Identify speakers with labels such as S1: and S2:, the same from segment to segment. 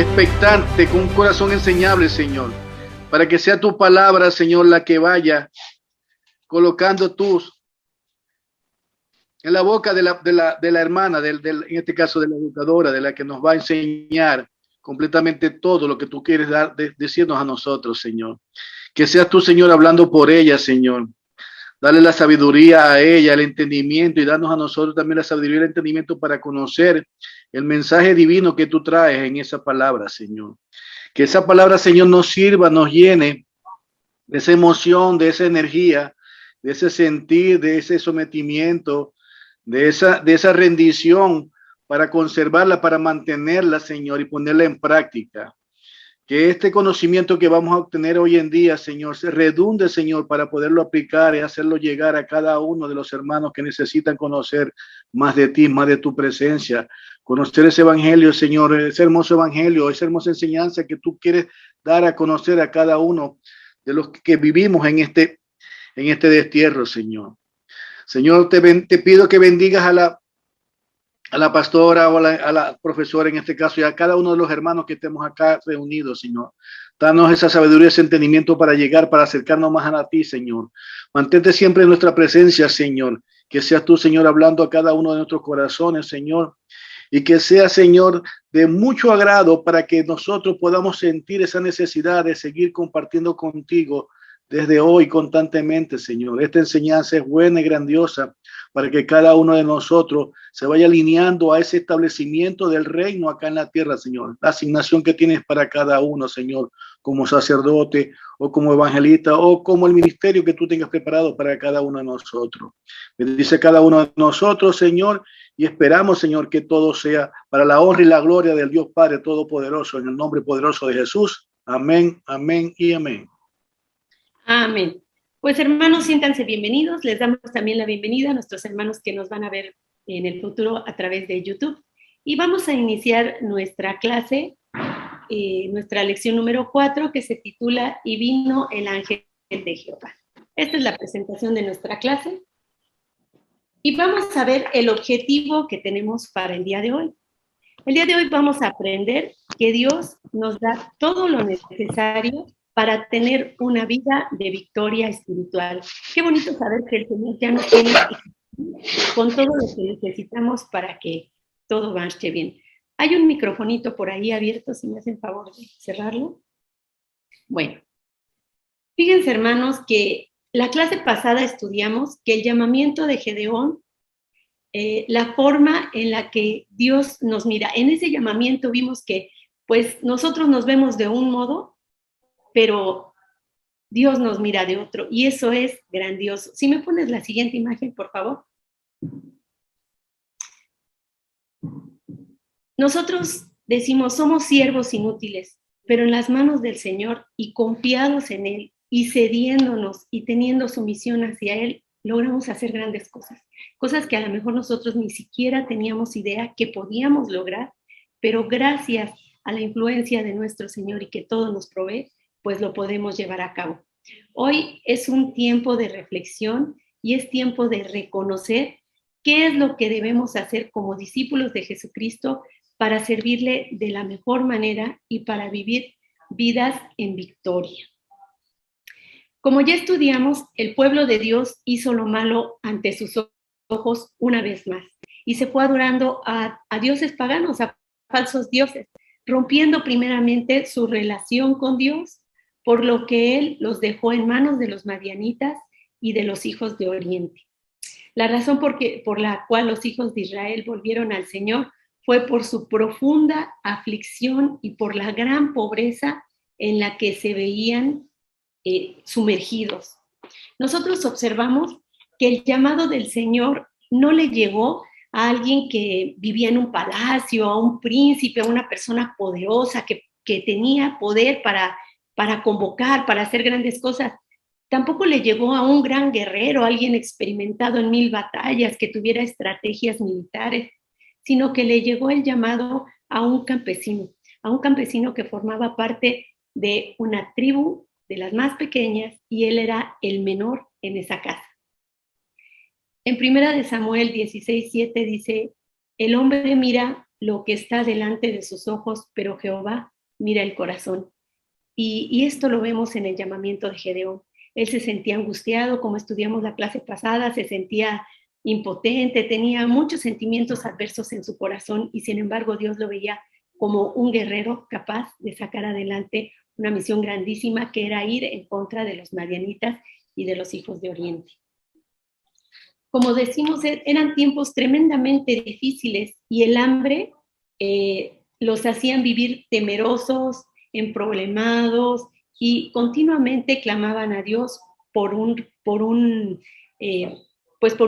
S1: expectante, con un corazón enseñable, Señor, para que sea tu palabra, Señor, la que vaya colocando tus en la boca de la hermana, en este caso de la educadora, de la que nos va a enseñar completamente todo lo que tú quieres decirnos a nosotros, Señor. Que seas tú, Señor, hablando por ella, Señor. Dale la sabiduría a ella, el entendimiento, y danos a nosotros también la sabiduría y el entendimiento para conocer el mensaje divino que tú traes en esa palabra, Señor. Que esa palabra, Señor, nos sirva, nos llene de esa emoción, de esa energía, de ese sentir, de ese sometimiento, de esa rendición para conservarla, para mantenerla, Señor, y ponerla en práctica. Que este conocimiento que vamos a obtener hoy en día, Señor, se redunde, Señor, para poderlo aplicar y hacerlo llegar a cada uno de los hermanos que necesitan conocer más de ti, más de tu presencia, conocer ese evangelio, Señor, ese hermoso evangelio, esa hermosa enseñanza que tú quieres dar a conocer a cada uno de los que vivimos en este destierro, Señor. Señor, te pido que bendigas a la pastora o a la profesora en este caso y a cada uno de los hermanos que estemos acá reunidos, Señor. Danos esa sabiduría, ese entendimiento para llegar, para acercarnos más a ti, Señor. Mantente siempre en nuestra presencia, Señor. Que seas tú, Señor, hablando a cada uno de nuestros corazones, Señor. Y que sea, Señor, de mucho agrado para que nosotros podamos sentir esa necesidad de seguir compartiendo contigo desde hoy constantemente, Señor. Esta enseñanza es buena y grandiosa para que cada uno de nosotros se vaya alineando a ese establecimiento del reino acá en la tierra, Señor. La asignación que tienes para cada uno, Señor, como sacerdote o como evangelista o como el ministerio que tú tengas preparado para cada uno de nosotros. Bendice cada uno de nosotros, Señor, y esperamos, Señor, que todo sea para la honra y la gloria del Dios Padre Todopoderoso, en el nombre poderoso de Jesús. Amén, amén y amén.
S2: Amén. Pues hermanos, siéntanse bienvenidos. Les damos también la bienvenida a nuestros hermanos que nos van a ver en el futuro a través de YouTube. Y vamos a iniciar nuestra clase, nuestra lección número 4, que se titula Y vino el ángel de Jehová. Esta es la presentación de nuestra clase. Y vamos a ver el objetivo que tenemos para el día de hoy. El día de hoy vamos a aprender que Dios nos da todo lo necesario para tener una vida de victoria espiritual. Qué bonito saber que el Señor ya nos tiene con todo lo que necesitamos para que todo marche bien. Hay un microfonito por ahí abierto, si me hacen favor de cerrarlo. Bueno, fíjense hermanos que la clase pasada estudiamos que el llamamiento de Gedeón, la forma en la que Dios nos mira, en ese llamamiento vimos que pues nosotros nos vemos de un modo, pero Dios nos mira de otro, y eso es grandioso. Si me pones la siguiente imagen, por favor. Nosotros decimos, somos siervos inútiles, pero en las manos del Señor y confiados en Él y cediéndonos y teniendo sumisión hacia Él, logramos hacer grandes cosas. Cosas que a lo mejor nosotros ni siquiera teníamos idea que podíamos lograr, pero gracias a la influencia de nuestro Señor y que todo nos provee, pues lo podemos llevar a cabo. Hoy es un tiempo de reflexión y es tiempo de reconocer qué es lo que debemos hacer como discípulos de Jesucristo para servirle de la mejor manera y para vivir vidas en victoria. Como ya estudiamos, el pueblo de Dios hizo lo malo ante sus ojos una vez más y se fue adorando a dioses paganos, a falsos dioses, rompiendo primeramente su relación con Dios, por lo que Él los dejó en manos de los madianitas y de los hijos de Oriente. La razón por la cual los hijos de Israel volvieron al Señor fue por su profunda aflicción y por la gran pobreza en la que se veían sumergidos. Nosotros observamos que el llamado del Señor no le llegó a alguien que vivía en un palacio, a un príncipe, a una persona poderosa que tenía poder para convocar, para hacer grandes cosas. Tampoco le llegó a un gran guerrero, alguien experimentado en 1000 batallas, que tuviera estrategias militares, sino que le llegó el llamado a un campesino que formaba parte de una tribu de las más pequeñas y él era el menor en esa casa. En 1 Samuel 16:7 dice, el hombre mira lo que está delante de sus ojos, pero Jehová mira el corazón. Y esto lo vemos en el llamamiento de Gedeón. Él se sentía angustiado, como estudiamos la clase pasada, se sentía impotente, tenía muchos sentimientos adversos en su corazón y sin embargo Dios lo veía como un guerrero capaz de sacar adelante una misión grandísima que era ir en contra de los madianitas y de los hijos de Oriente. Como decimos, eran tiempos tremendamente difíciles y el hambre los hacían vivir temerosos, emproblemados y continuamente clamaban a Dios por un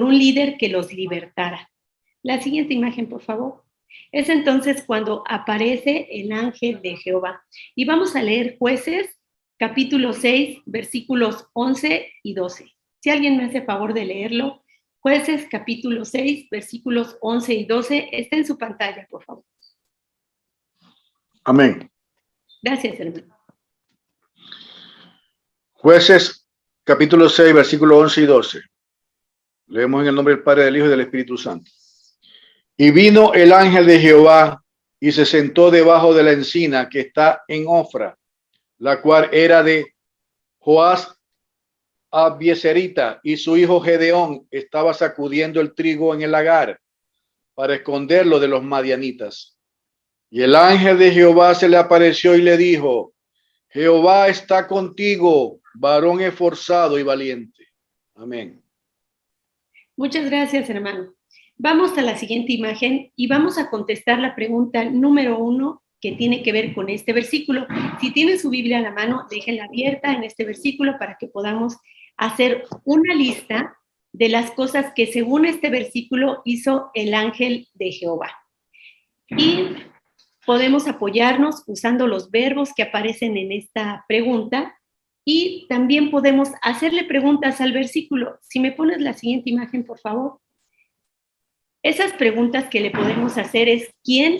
S2: líder que los libertara. La siguiente imagen, por favor. Es entonces cuando aparece el ángel de Jehová. Y vamos a leer Jueces, capítulo 6, versículos 11 y 12. Si alguien me hace favor de leerlo, Jueces, capítulo 6, versículos 11 y 12, está en su pantalla, por favor.
S1: Amén.
S2: Gracias, hermano.
S1: Jueces, capítulo 6, versículos 11 y 12. Leemos en el nombre del Padre, del Hijo y del Espíritu Santo. Y vino el ángel de Jehová y se sentó debajo de la encina que está en Ofra, la cual era de Joás Abieserita, y su hijo Gedeón estaba sacudiendo el trigo en el lagar para esconderlo de los madianitas. Y el ángel de Jehová se le apareció y le dijo: Jehová está contigo, varón esforzado y valiente. Amén.
S2: Muchas gracias, hermano. Vamos a la siguiente imagen y vamos a contestar la pregunta número 1 que tiene que ver con este versículo. Si tienen su Biblia a la mano, déjenla abierta en este versículo para que podamos hacer una lista de las cosas que según este versículo hizo el ángel de Jehová. Y podemos apoyarnos usando los verbos que aparecen en esta pregunta y también podemos hacerle preguntas al versículo. Si me pones la siguiente imagen, por favor. Esas preguntas que le podemos hacer es quién,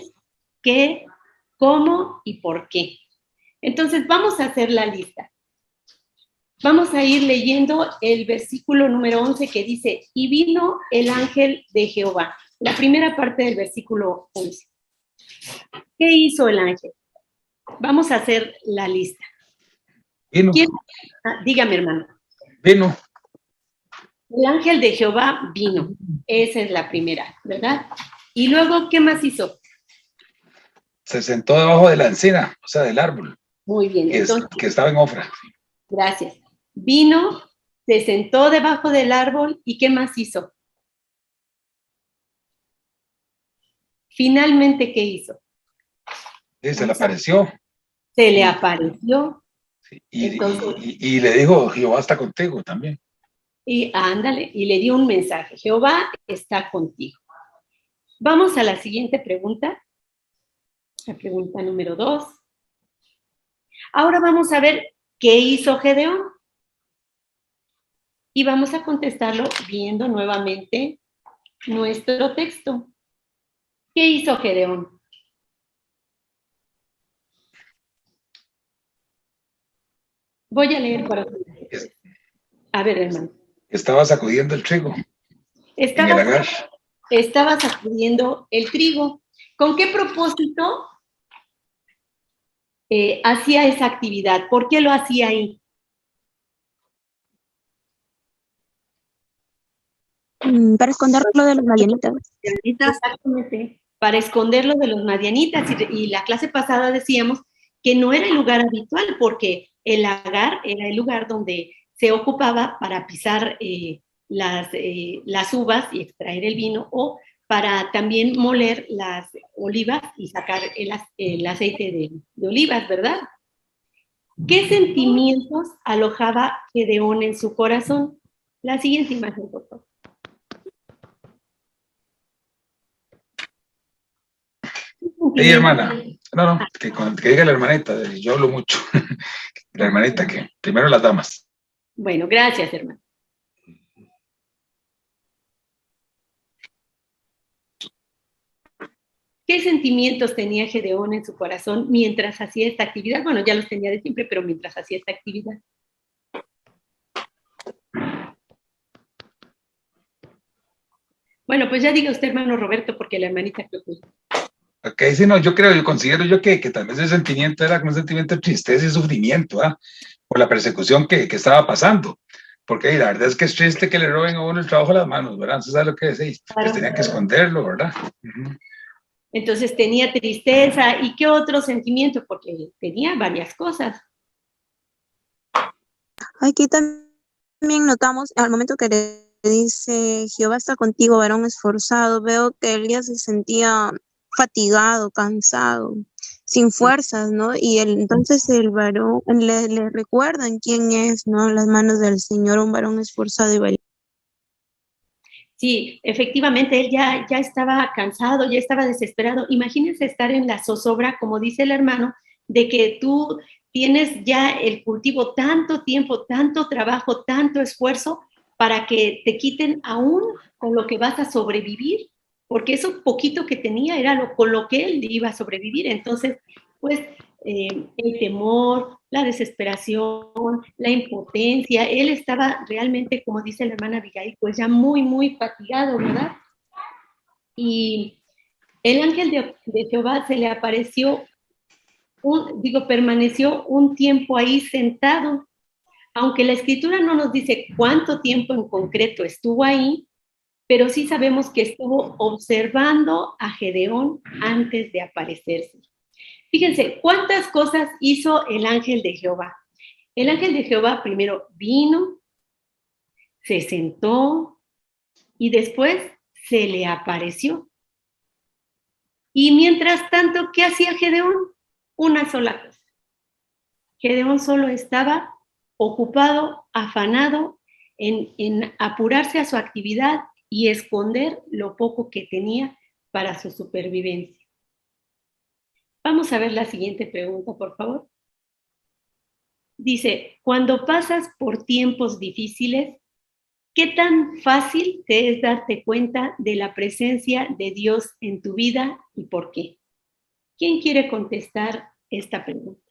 S2: qué, cómo y por qué. Entonces vamos a hacer la lista. Vamos a ir leyendo el versículo número 11 que dice, y vino el ángel de Jehová. La primera parte del versículo 11. ¿Qué hizo el ángel? Vamos a hacer la lista.
S3: Vino.
S2: Dígame, hermano.
S3: Vino.
S2: El ángel de Jehová vino. Esa es la primera, ¿verdad? Y luego, ¿qué más hizo?
S3: Se sentó debajo de la encina, o sea, del árbol.
S2: Muy bien. Entonces,
S3: que estaba en Ofra.
S2: Gracias. Vino, se sentó debajo del árbol y ¿qué más hizo? Finalmente, ¿qué hizo?
S3: Sí, se le apareció.
S2: Se le apareció.
S3: Sí, y le dijo, Jehová está contigo también.
S2: Y ándale, y le dio un mensaje. Jehová está contigo. Vamos a la siguiente pregunta. La pregunta número 2. Ahora vamos a ver qué hizo Gedeón. Y vamos a contestarlo viendo nuevamente nuestro texto. ¿Qué hizo Gedeón? Voy a leer para ustedes. A ver, hermano.
S3: Estaba sacudiendo el trigo.
S2: Estaba sacudiendo el trigo. ¿Con qué propósito hacía esa actividad? ¿Por qué lo hacía ahí?
S4: Para esconderlo de los madianitas.
S2: Exactamente, para esconderlo de los madianitas. Y la clase pasada decíamos que no era el lugar habitual, porque el lagar era el lugar donde se ocupaba para pisar las uvas y extraer el vino, o para también moler las olivas y sacar el aceite de olivas, ¿verdad? ¿Qué sentimientos alojaba Gedeón en su corazón? La siguiente imagen, por favor.
S3: Sí, hermana. No, que diga la hermanita, yo hablo mucho. La hermanita, que primero las damas.
S2: Bueno, gracias, hermano. ¿Qué sentimientos tenía Gedeón en su corazón mientras hacía esta actividad? Bueno, ya los tenía de siempre, pero mientras hacía esta actividad. Bueno, pues ya diga usted, hermano Roberto, porque la hermanita creo que...
S3: Ok, sí, no, yo considero que tal vez el sentimiento era como un sentimiento de tristeza y sufrimiento, ¿ah? Por la persecución que estaba pasando. Porque la verdad es que es triste que le roben a uno el trabajo a las manos, ¿verdad? ¿Usted sabe lo que es? Pues
S2: Claro.
S3: tenían que esconderlo, ¿verdad? Ujú.
S2: Entonces tenía tristeza y qué otro sentimiento, porque tenía varias cosas.
S4: Aquí también notamos, al momento que le dice, Jehová está contigo, varón esforzado, veo que Elías se sentía fatigado, cansado, sin fuerzas, ¿no? Y entonces el varón le recuerdan quién es, ¿no? Las manos del Señor, un varón esforzado y valiente.
S2: Sí, efectivamente, él ya estaba cansado, ya estaba desesperado. Imagínense estar en la zozobra, como dice el hermano, de que tú tienes ya el cultivo tanto tiempo, tanto trabajo, tanto esfuerzo para que te quiten aún con lo que vas a sobrevivir, porque eso poquito que tenía era con lo que él iba a sobrevivir. Entonces, pues el temor, la desesperación, la impotencia, él estaba realmente, como dice la hermana Abigail, pues ya muy fatigado, ¿verdad? Y el ángel de Jehová se le apareció, permaneció un tiempo ahí sentado, aunque la escritura no nos dice cuánto tiempo en concreto estuvo ahí, pero sí sabemos que estuvo observando a Gedeón antes de aparecerse. Fíjense, ¿cuántas cosas hizo el ángel de Jehová? El ángel de Jehová primero vino, se sentó y después se le apareció. Y mientras tanto, ¿qué hacía Gedeón? Una sola cosa. Gedeón solo estaba ocupado, afanado en apurarse a su actividad y esconder lo poco que tenía para su supervivencia. Vamos a ver la siguiente pregunta, por favor. Dice, cuando pasas por tiempos difíciles, ¿qué tan fácil te es darte cuenta de la presencia de Dios en tu vida y por qué? ¿Quién quiere contestar esta pregunta?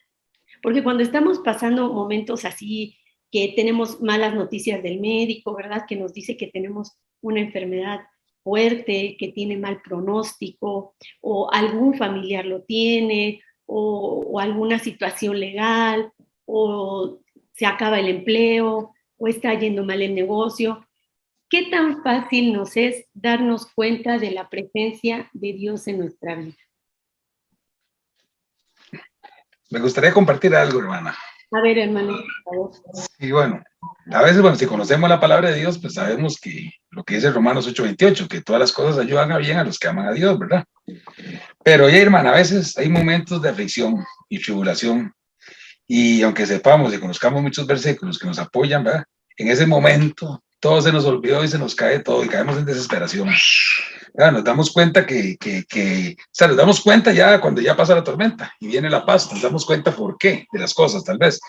S2: Porque cuando estamos pasando momentos así, que tenemos malas noticias del médico, ¿verdad? Que nos dice que tenemos una enfermedad fuerte, que tiene mal pronóstico, o algún familiar lo tiene, o alguna situación legal, o se acaba el empleo, o está yendo mal el negocio. ¿Qué tan fácil nos es darnos cuenta de la presencia de Dios en nuestra vida?
S3: Me gustaría compartir algo, hermana.
S2: A ver, hermano, por favor.
S3: Y bueno, a veces, bueno, si conocemos la palabra de Dios, pues sabemos que lo que dice Romanos 8:28, que todas las cosas ayudan a bien a los que aman a Dios, ¿verdad? Pero, oye, hermana, a veces hay momentos de aflicción y tribulación, y aunque sepamos y conozcamos muchos versículos que nos apoyan, ¿verdad? En ese momento todo se nos olvidó y se nos cae todo y caemos en desesperación. ¿Verdad? Nos damos cuenta o sea, nos damos cuenta ya cuando ya pasa la tormenta y viene la paz, nos damos cuenta por qué de las cosas, tal vez.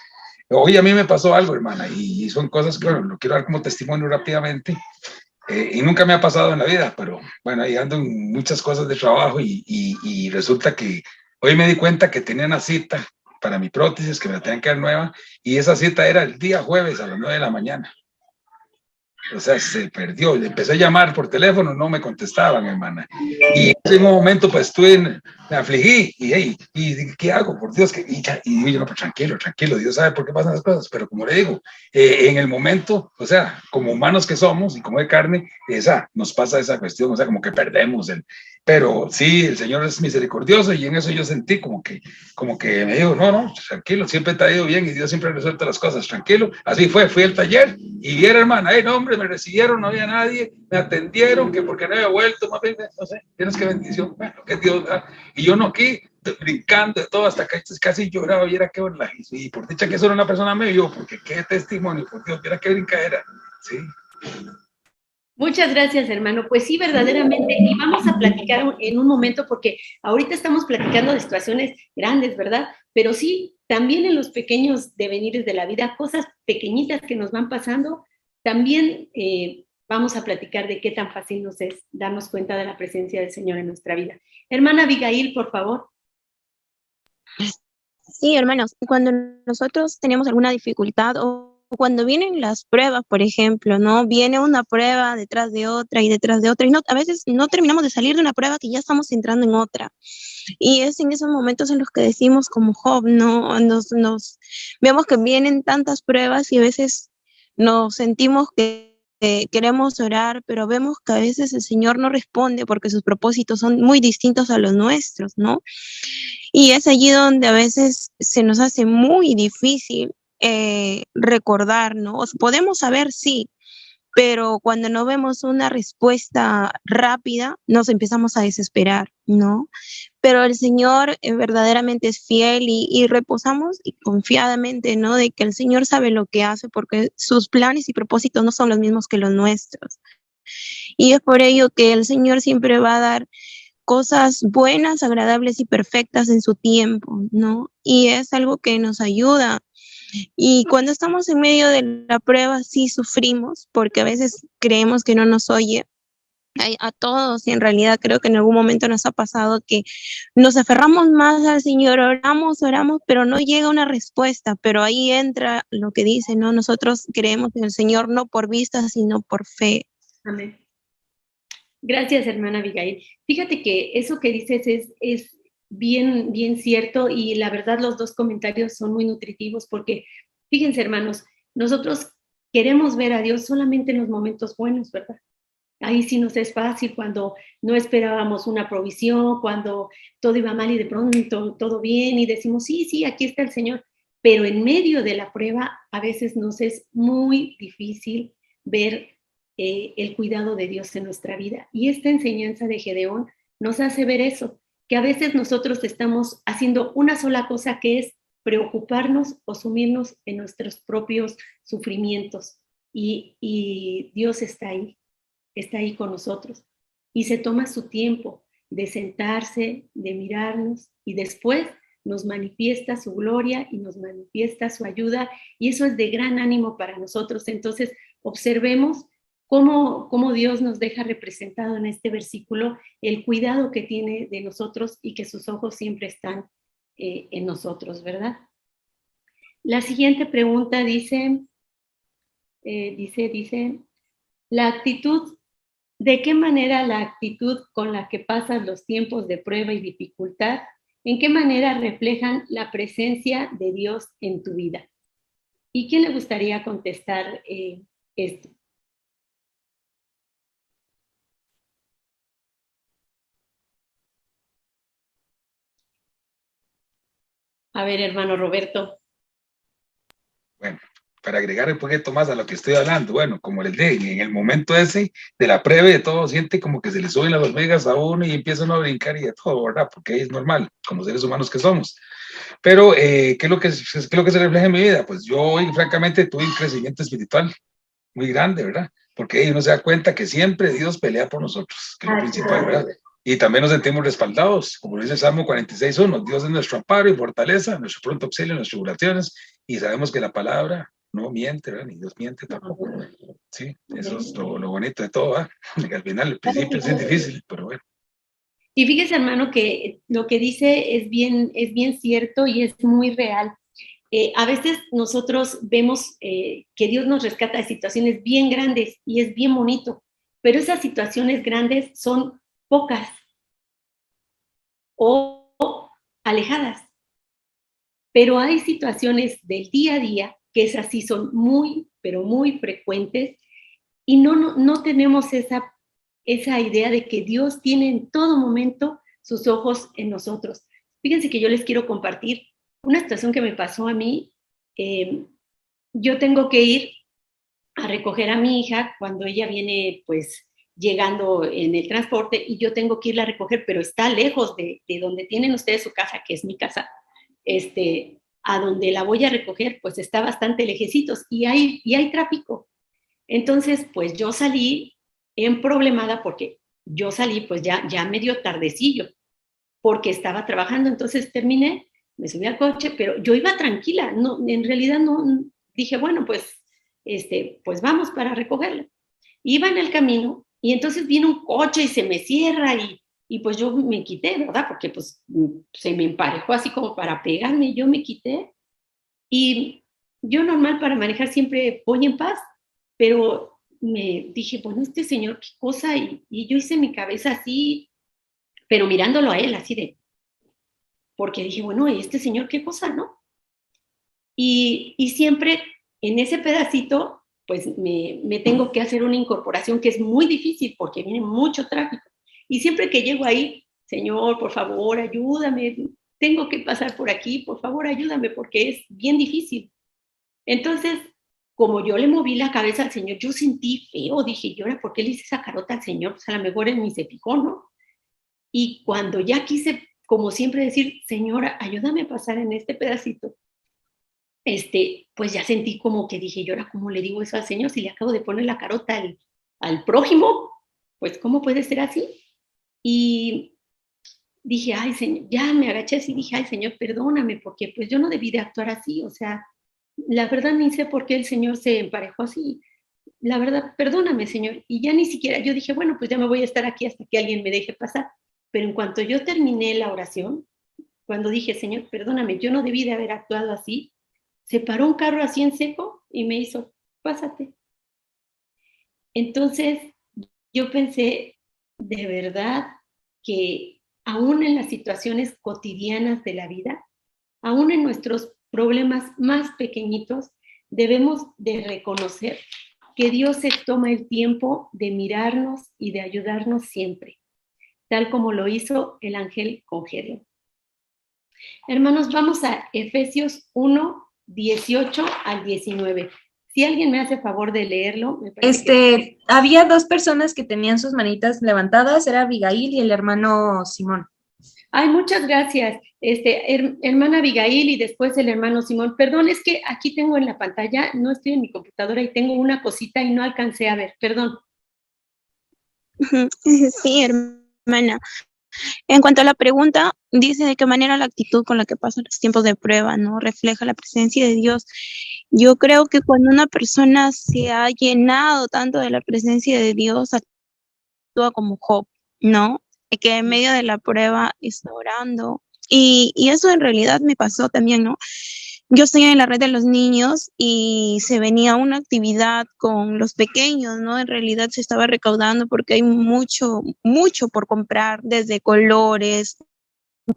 S3: Hoy a mí me pasó algo, hermana, y son cosas que, bueno, lo quiero dar como testimonio rápidamente, y nunca me ha pasado en la vida, pero bueno, ahí ando en muchas cosas de trabajo y resulta que hoy me di cuenta que tenía una cita para mi prótesis, que me la tenían que dar nueva, y esa cita era el día jueves a las 9 de la mañana. O sea, se perdió. Le empecé a llamar por teléfono, no me contestaban, hermana. Y en ese momento, pues, me afligí. Y, hey, ¿y qué hago? Por Dios. Y yo, no, pues, tranquilo, Dios sabe por qué pasan las cosas. Pero como le digo, en el momento, o sea, como humanos que somos y como de carne, nos pasa esa cuestión, o sea, como que perdemos Pero sí, el Señor es misericordioso y en eso yo sentí como que me dijo, no, tranquilo, siempre te ha ido bien y Dios siempre resuelve las cosas, tranquilo. Así fui al taller y vi a la hermana, no, hombre, me recibieron, no había nadie, me atendieron, que porque no había vuelto, más bien, no sé, tienes que bendición, bueno, que Dios da. Y yo no aquí, brincando de todo, hasta casi lloraba, viera qué bonita, y por dicha que solo una persona me vio, porque qué testimonio, por Dios, viera qué brincadera, sí.
S2: Muchas gracias, hermano. Pues sí, verdaderamente, y vamos a platicar en un momento, porque ahorita estamos platicando de situaciones grandes, ¿verdad? Pero sí, también en los pequeños devenires de la vida, cosas pequeñitas que nos van pasando, también vamos a platicar de qué tan fácil nos es darnos cuenta de la presencia del Señor en nuestra vida. Hermana Abigail, por favor.
S4: Sí, hermanos, cuando nosotros tenemos alguna dificultad o cuando vienen las pruebas, por ejemplo, ¿no? Viene una prueba detrás de otra y a veces no terminamos de salir de una prueba que ya estamos entrando en otra. Y es en esos momentos en los que decimos como Job, ¿no? Vemos que vienen tantas pruebas y a veces nos sentimos que queremos orar, pero vemos que a veces el Señor no responde porque sus propósitos son muy distintos a los nuestros, ¿no? Y es allí donde a veces se nos hace muy difícil recordar, ¿no? Podemos saber, sí, pero cuando no vemos una respuesta rápida, nos empezamos a desesperar, ¿no? Pero el Señor verdaderamente es fiel y reposamos y confiadamente, ¿no? De que el Señor sabe lo que hace porque sus planes y propósitos no son los mismos que los nuestros. Y es por ello que el Señor siempre va a dar cosas buenas, agradables y perfectas en su tiempo, ¿no? Y es algo que nos ayuda. Y cuando estamos en medio de la prueba, sí sufrimos, porque a veces creemos que no nos oye. A todos, y en realidad creo que en algún momento nos ha pasado que nos aferramos más al Señor, oramos, pero no llega una respuesta, pero ahí entra lo que dice, ¿no? Nosotros creemos en el Señor no por vista, sino por fe.
S2: Amén. Gracias, hermana Abigail. Fíjate que eso que dices es bien, bien cierto, y la verdad los dos comentarios son muy nutritivos porque, fíjense, hermanos, nosotros queremos ver a Dios solamente en los momentos buenos, ¿verdad? Ahí sí nos es fácil cuando no esperábamos una provisión, cuando todo iba mal y de pronto todo bien y decimos, sí, sí, aquí está el Señor. Pero en medio de la prueba a veces nos es muy difícil ver el cuidado de Dios en nuestra vida. Y esta enseñanza de Gedeón nos hace ver eso, que a veces nosotros estamos haciendo una sola cosa, que es preocuparnos o sumirnos en nuestros propios sufrimientos. Y Dios está ahí con nosotros. Y se toma su tiempo de sentarse, de mirarnos, y después nos manifiesta su gloria y nos manifiesta su ayuda, y eso es de gran ánimo para nosotros. Entonces, observemos cómo Dios nos deja representado en este versículo el cuidado que tiene de nosotros y que sus ojos siempre están en nosotros, ¿verdad? La siguiente pregunta dice, la actitud, ¿de qué manera la actitud con la que pasas los tiempos de prueba y dificultad, en qué manera reflejan la presencia de Dios en tu vida? ¿Y quién le gustaría contestar esto? A ver, hermano Roberto.
S3: Bueno, para agregar un poquito más a lo que estoy hablando, bueno, como les dije, en el momento ese de la prueba y de todo, siente como que se le suben las hormigas a uno y empieza uno a brincar y de todo, ¿verdad? Porque es normal, como seres humanos que somos. Pero, ¿qué es lo que se refleja en mi vida? Pues yo hoy, francamente, tuve un crecimiento espiritual muy grande, ¿verdad? Porque uno se da cuenta que siempre Dios pelea por nosotros, que es lo principal, ¿verdad? Y también nos sentimos respaldados, como lo dice el Salmo 46:1, Dios es nuestro amparo y fortaleza, nuestro pronto auxilio en las tribulaciones, y sabemos que la palabra no miente, ¿verdad? Ni Dios miente tampoco. Sí, eso es lo bonito de todo, ¿verdad? Al final, el principio es difícil, pero bueno.
S2: Y fíjese, hermano, que lo que dice es bien cierto y es muy real. A veces nosotros vemos que Dios nos rescata de situaciones bien grandes y es bien bonito, pero esas situaciones grandes son pocas o alejadas. Pero hay situaciones del día a día que esas sí son muy, pero muy frecuentes, y no tenemos esa idea de que Dios tiene en todo momento sus ojos en nosotros. Fíjense que yo les quiero compartir una situación que me pasó a mí. Yo tengo que ir a recoger a mi hija cuando ella viene, pues, llegando en el transporte, y yo tengo que irla a recoger, pero está lejos de donde tienen ustedes su casa, que es mi casa. A donde la voy a recoger, pues está bastante lejecitos y hay tráfico. Entonces, pues yo salí problemada porque yo salí pues ya medio tardecillo porque estaba trabajando. Entonces terminé, me subí al coche, pero yo iba tranquila, no, en realidad no, dije, bueno, pues, pues vamos para recogerla. Iba en el camino y entonces viene un coche y se me cierra y pues yo me quité, ¿verdad? Porque pues se me emparejó así como para pegarme, yo me quité. Y yo normal para manejar siempre voy en paz, pero me dije, bueno, este señor, qué cosa, y yo hice mi cabeza así, pero mirándolo a él, así de, porque dije, bueno, ¿y este señor qué cosa, no? Y siempre en ese pedacito, pues me tengo que hacer una incorporación que es muy difícil porque viene mucho tráfico. Y siempre que llego ahí, Señor, por favor, ayúdame, tengo que pasar por aquí, por favor, ayúdame, porque es bien difícil. Entonces, como yo le moví la cabeza al Señor, yo sentí feo, dije, ¿y ahora por qué le hice esa carota al Señor? Pues a lo mejor él ni se fijó, ¿no? Y cuando ya quise, como siempre, decir, Señora, ayúdame a pasar en este pedacito, pues ya sentí como que dije, ¿y ahora cómo le digo eso al Señor si le acabo de poner la carota al prójimo? Pues, ¿cómo puede ser así? Y dije, ay, Señor, ya me agaché así y dije, ay, Señor, perdóname, porque pues yo no debí de actuar así, o sea, la verdad ni sé por qué el Señor se emparejó así. La verdad, perdóname, Señor. Y ya ni siquiera, yo dije, bueno, pues ya me voy a estar aquí hasta que alguien me deje pasar. Pero en cuanto yo terminé la oración, cuando dije, Señor, perdóname, yo no debí de haber actuado así, se paró un carro así en seco y me hizo, pásate. Entonces, yo pensé, de verdad, que aún en las situaciones cotidianas de la vida, aún en nuestros problemas más pequeñitos, debemos de reconocer que Dios se toma el tiempo de mirarnos y de ayudarnos siempre, tal como lo hizo el ángel con Gedeón. Hermanos, vamos a Efesios 1, 18 al 19. Si alguien me hace favor de leerlo, me parece que...
S5: Había dos personas que tenían sus manitas levantadas, era Abigail y el hermano Simón.
S2: Ay, muchas gracias, hermana Abigail y después el hermano Simón. Perdón, es que aquí tengo en la pantalla, no estoy en mi computadora y tengo una cosita y no alcancé a ver, perdón.
S4: Sí, hermana. En cuanto a la pregunta, dice de qué manera la actitud con la que pasan los tiempos de prueba, ¿no? Refleja la presencia de Dios. Yo creo que cuando una persona se ha llenado tanto de la presencia de Dios, actúa como Job, ¿no? Que en medio de la prueba está orando. Y eso en realidad me pasó también, ¿no? Yo estoy en la red de los niños y se venía una actividad con los pequeños, ¿no? En realidad se estaba recaudando porque hay mucho, mucho por comprar, desde colores,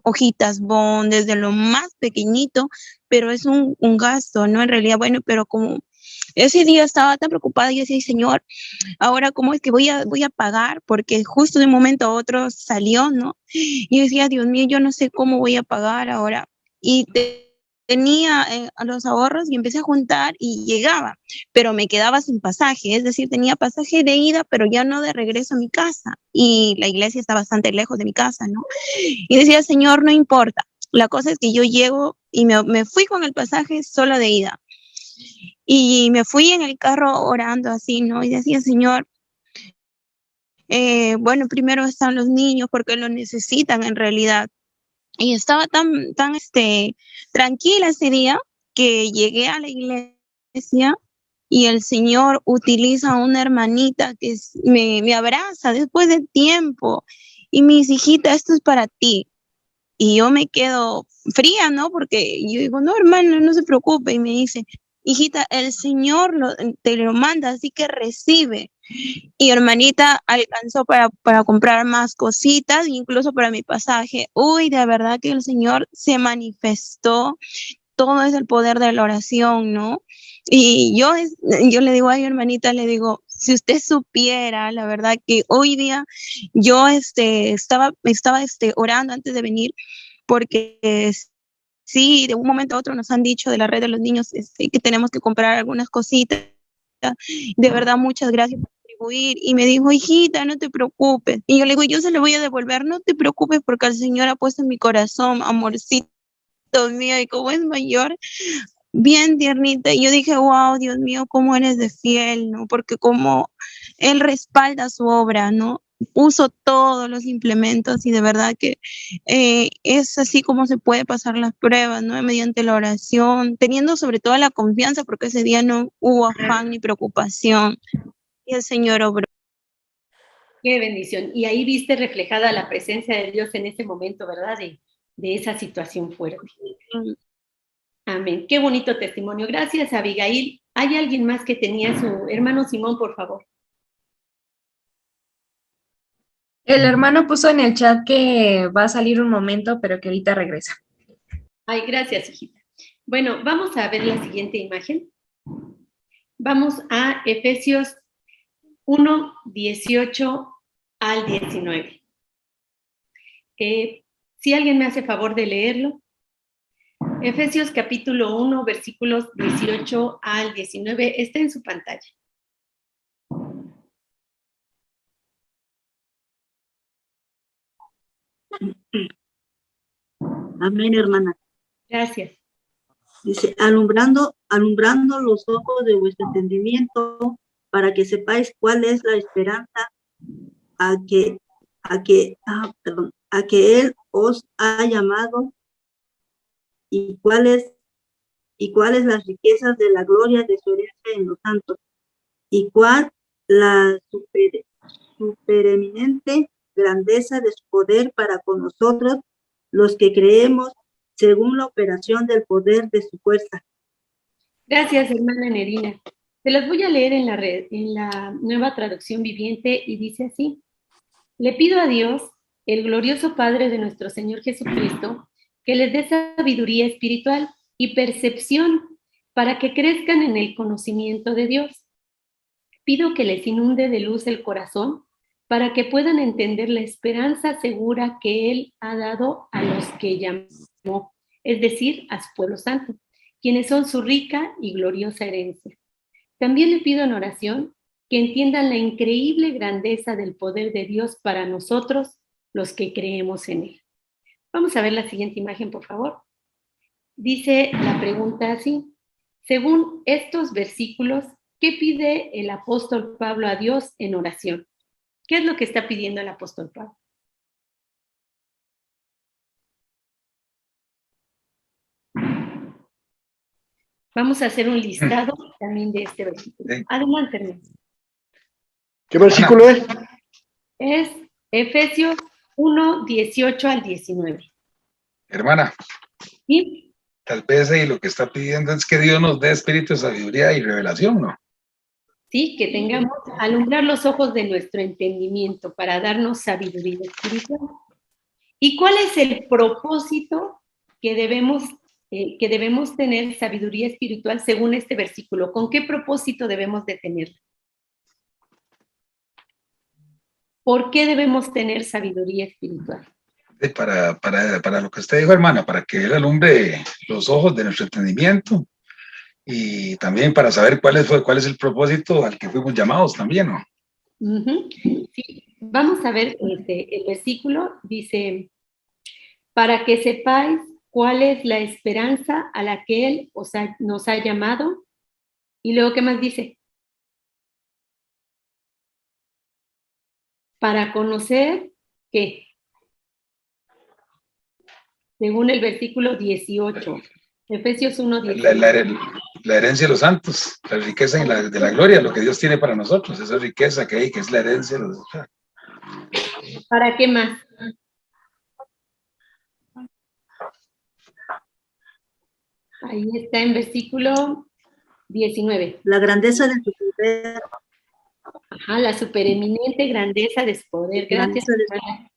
S4: hojitas bond, desde lo más pequeñito, pero es un gasto, ¿no? En realidad, bueno, pero como ese día estaba tan preocupada y decía, Señor, ahora cómo es que voy a pagar, porque justo de un momento a otro salió, ¿no? Y yo decía, Dios mío, yo no sé cómo voy a pagar ahora. Y tenía los ahorros y empecé a juntar y llegaba, pero me quedaba sin pasaje, es decir, tenía pasaje de ida, pero ya no de regreso a mi casa. Y la iglesia está bastante lejos de mi casa, ¿no? Y decía, Señor, no importa. La cosa es que yo llego y me fui con el pasaje solo de ida. Y me fui en el carro orando así, ¿no? Y decía, Señor, bueno, primero están los niños porque lo necesitan en realidad. Y estaba tan tranquila ese día que llegué a la iglesia y el Señor utiliza a una hermanita que me abraza después de tiempo y me dice, hijita, esto es para ti. Y yo me quedo fría, ¿no? Porque yo digo, no, hermano, no se preocupe. Y me dice, hijita, el Señor te lo manda, así que recibe. Y hermanita alcanzó para comprar más cositas, incluso para mi pasaje. Uy, de verdad que el Señor se manifestó. Todo es el poder de la oración, ¿no? Y yo le digo a mi hermanita, le digo, si usted supiera, la verdad que hoy día yo estaba orando antes de venir, porque sí, de un momento a otro nos han dicho de la red de los niños que tenemos que comprar algunas cositas. De verdad, muchas gracias por contribuir. Y me dijo, hijita, no te preocupes. Y yo le digo, yo se lo voy a devolver, no te preocupes porque el Señor ha puesto en mi corazón, amorcito mío, y como es mayor, bien tiernita. Y yo dije, wow, Dios mío, cómo eres de fiel, ¿no? Porque como Él respalda su obra, ¿no? Puso todos los implementos y de verdad que es así como se puede pasar las pruebas, ¿no? Mediante la oración, teniendo sobre todo la confianza, porque ese día no hubo afán ni preocupación. Y el Señor obró.
S2: Qué bendición. Y ahí viste reflejada la presencia de Dios en ese momento, ¿verdad? De esa situación fuerte. Amén. Qué bonito testimonio. Gracias, Abigail. ¿Hay alguien más que tenía su hermano Simón, por favor?
S5: El hermano puso en el chat que va a salir un momento, pero que ahorita regresa.
S2: Ay, gracias, hijita. Bueno, vamos a ver la siguiente imagen. Vamos a Efesios 1, 18 al 19. Si alguien me hace favor de leerlo. Efesios capítulo 1, versículos 18 al 19, está en su pantalla.
S6: Amén, hermana.
S2: Gracias.
S6: Dice, alumbrando los ojos de vuestro entendimiento, para que sepáis cuál es la esperanza a que Él os ha llamado, y cuáles las riquezas de la gloria de su herencia en los santos, y cuál la supereminente grandeza de su poder para con nosotros, los que creemos, según la operación del poder de su fuerza.
S2: Gracias, hermana Nerina. Se las voy a leer en la Nueva Traducción Viviente y dice así. Le pido a Dios, el glorioso Padre de nuestro Señor Jesucristo, que les dé sabiduría espiritual y percepción para que crezcan en el conocimiento de Dios. Pido que les inunde de luz el corazón para que puedan entender la esperanza segura que Él ha dado a los que llamó, es decir, a su pueblo santo, quienes son su rica y gloriosa herencia. También le pido en oración que entiendan la increíble grandeza del poder de Dios para nosotros, los que creemos en Él. Vamos a ver la siguiente imagen, por favor. Dice la pregunta así. Según estos versículos, ¿qué pide el apóstol Pablo a Dios en oración? ¿Qué es lo que está pidiendo el apóstol Pablo? Vamos a hacer un listado también de este versículo. Adelante, hermano.
S1: ¿Qué versículo es?
S2: Es Efesios 1, 18 al 19.
S3: Hermana,
S2: ¿Sí?
S3: tal vez ahí lo que está pidiendo es que Dios nos dé espíritu de sabiduría y revelación, ¿no?
S2: Sí, que tengamos, alumbrar los ojos de nuestro entendimiento para darnos sabiduría espiritual. ¿Y cuál es el propósito que debemos tener sabiduría espiritual según este versículo? ¿Con qué propósito debemos de tenerla? ¿Por qué debemos tener sabiduría espiritual?
S3: Para lo que usted dijo, hermana, para que Él alumbre los ojos de nuestro entendimiento y también para saber cuál es el propósito al que fuimos llamados también, ¿no?
S2: Sí. Vamos a ver el versículo, dice, para que sepáis cuál es la esperanza a la que Él nos ha llamado. Y luego, ¿qué más dice? Para conocer, ¿qué? Según el versículo 18, Efesios 1, 18.
S3: La herencia de los santos, la riqueza de la gloria, lo que Dios tiene para nosotros, esa riqueza que hay, que es la herencia de los santos.
S2: ¿Para qué más? Ahí está en versículo 19.
S6: La grandeza de su poder.
S2: Ajá, la supereminente grandeza de su poder. Gracias, hermana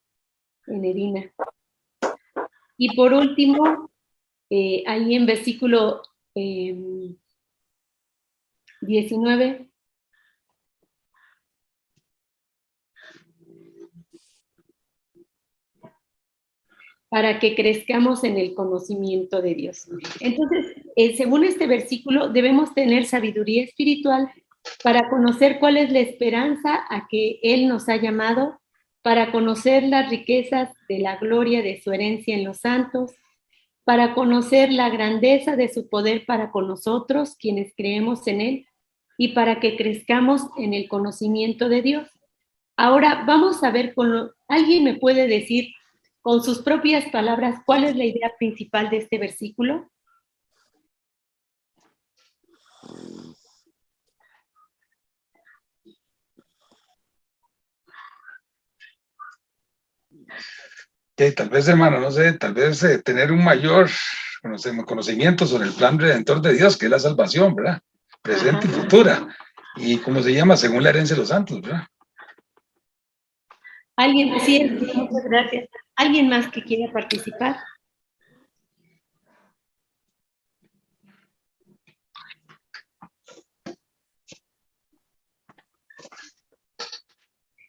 S2: Nerina. Y por último, ahí en versículo 19. Para que crezcamos en el conocimiento de Dios. Entonces, según este versículo, debemos tener sabiduría espiritual para conocer cuál es la esperanza a que Él nos ha llamado, para conocer las riquezas de la gloria de su herencia en los santos, para conocer la grandeza de su poder para con nosotros, quienes creemos en Él, y para que crezcamos en el conocimiento de Dios. Ahora vamos a ver, ¿alguien me puede decir con sus propias palabras cuál es la idea principal de este versículo?
S3: Tal vez, hermano, no sé, tal vez tener un mayor conocimiento sobre el plan redentor de Dios, que es la salvación, ¿verdad? Presente y futura. Y como se llama, según la herencia de los santos, ¿verdad?
S2: ¿Alguien? Sí, muchas gracias. ¿Alguien más que quiera participar?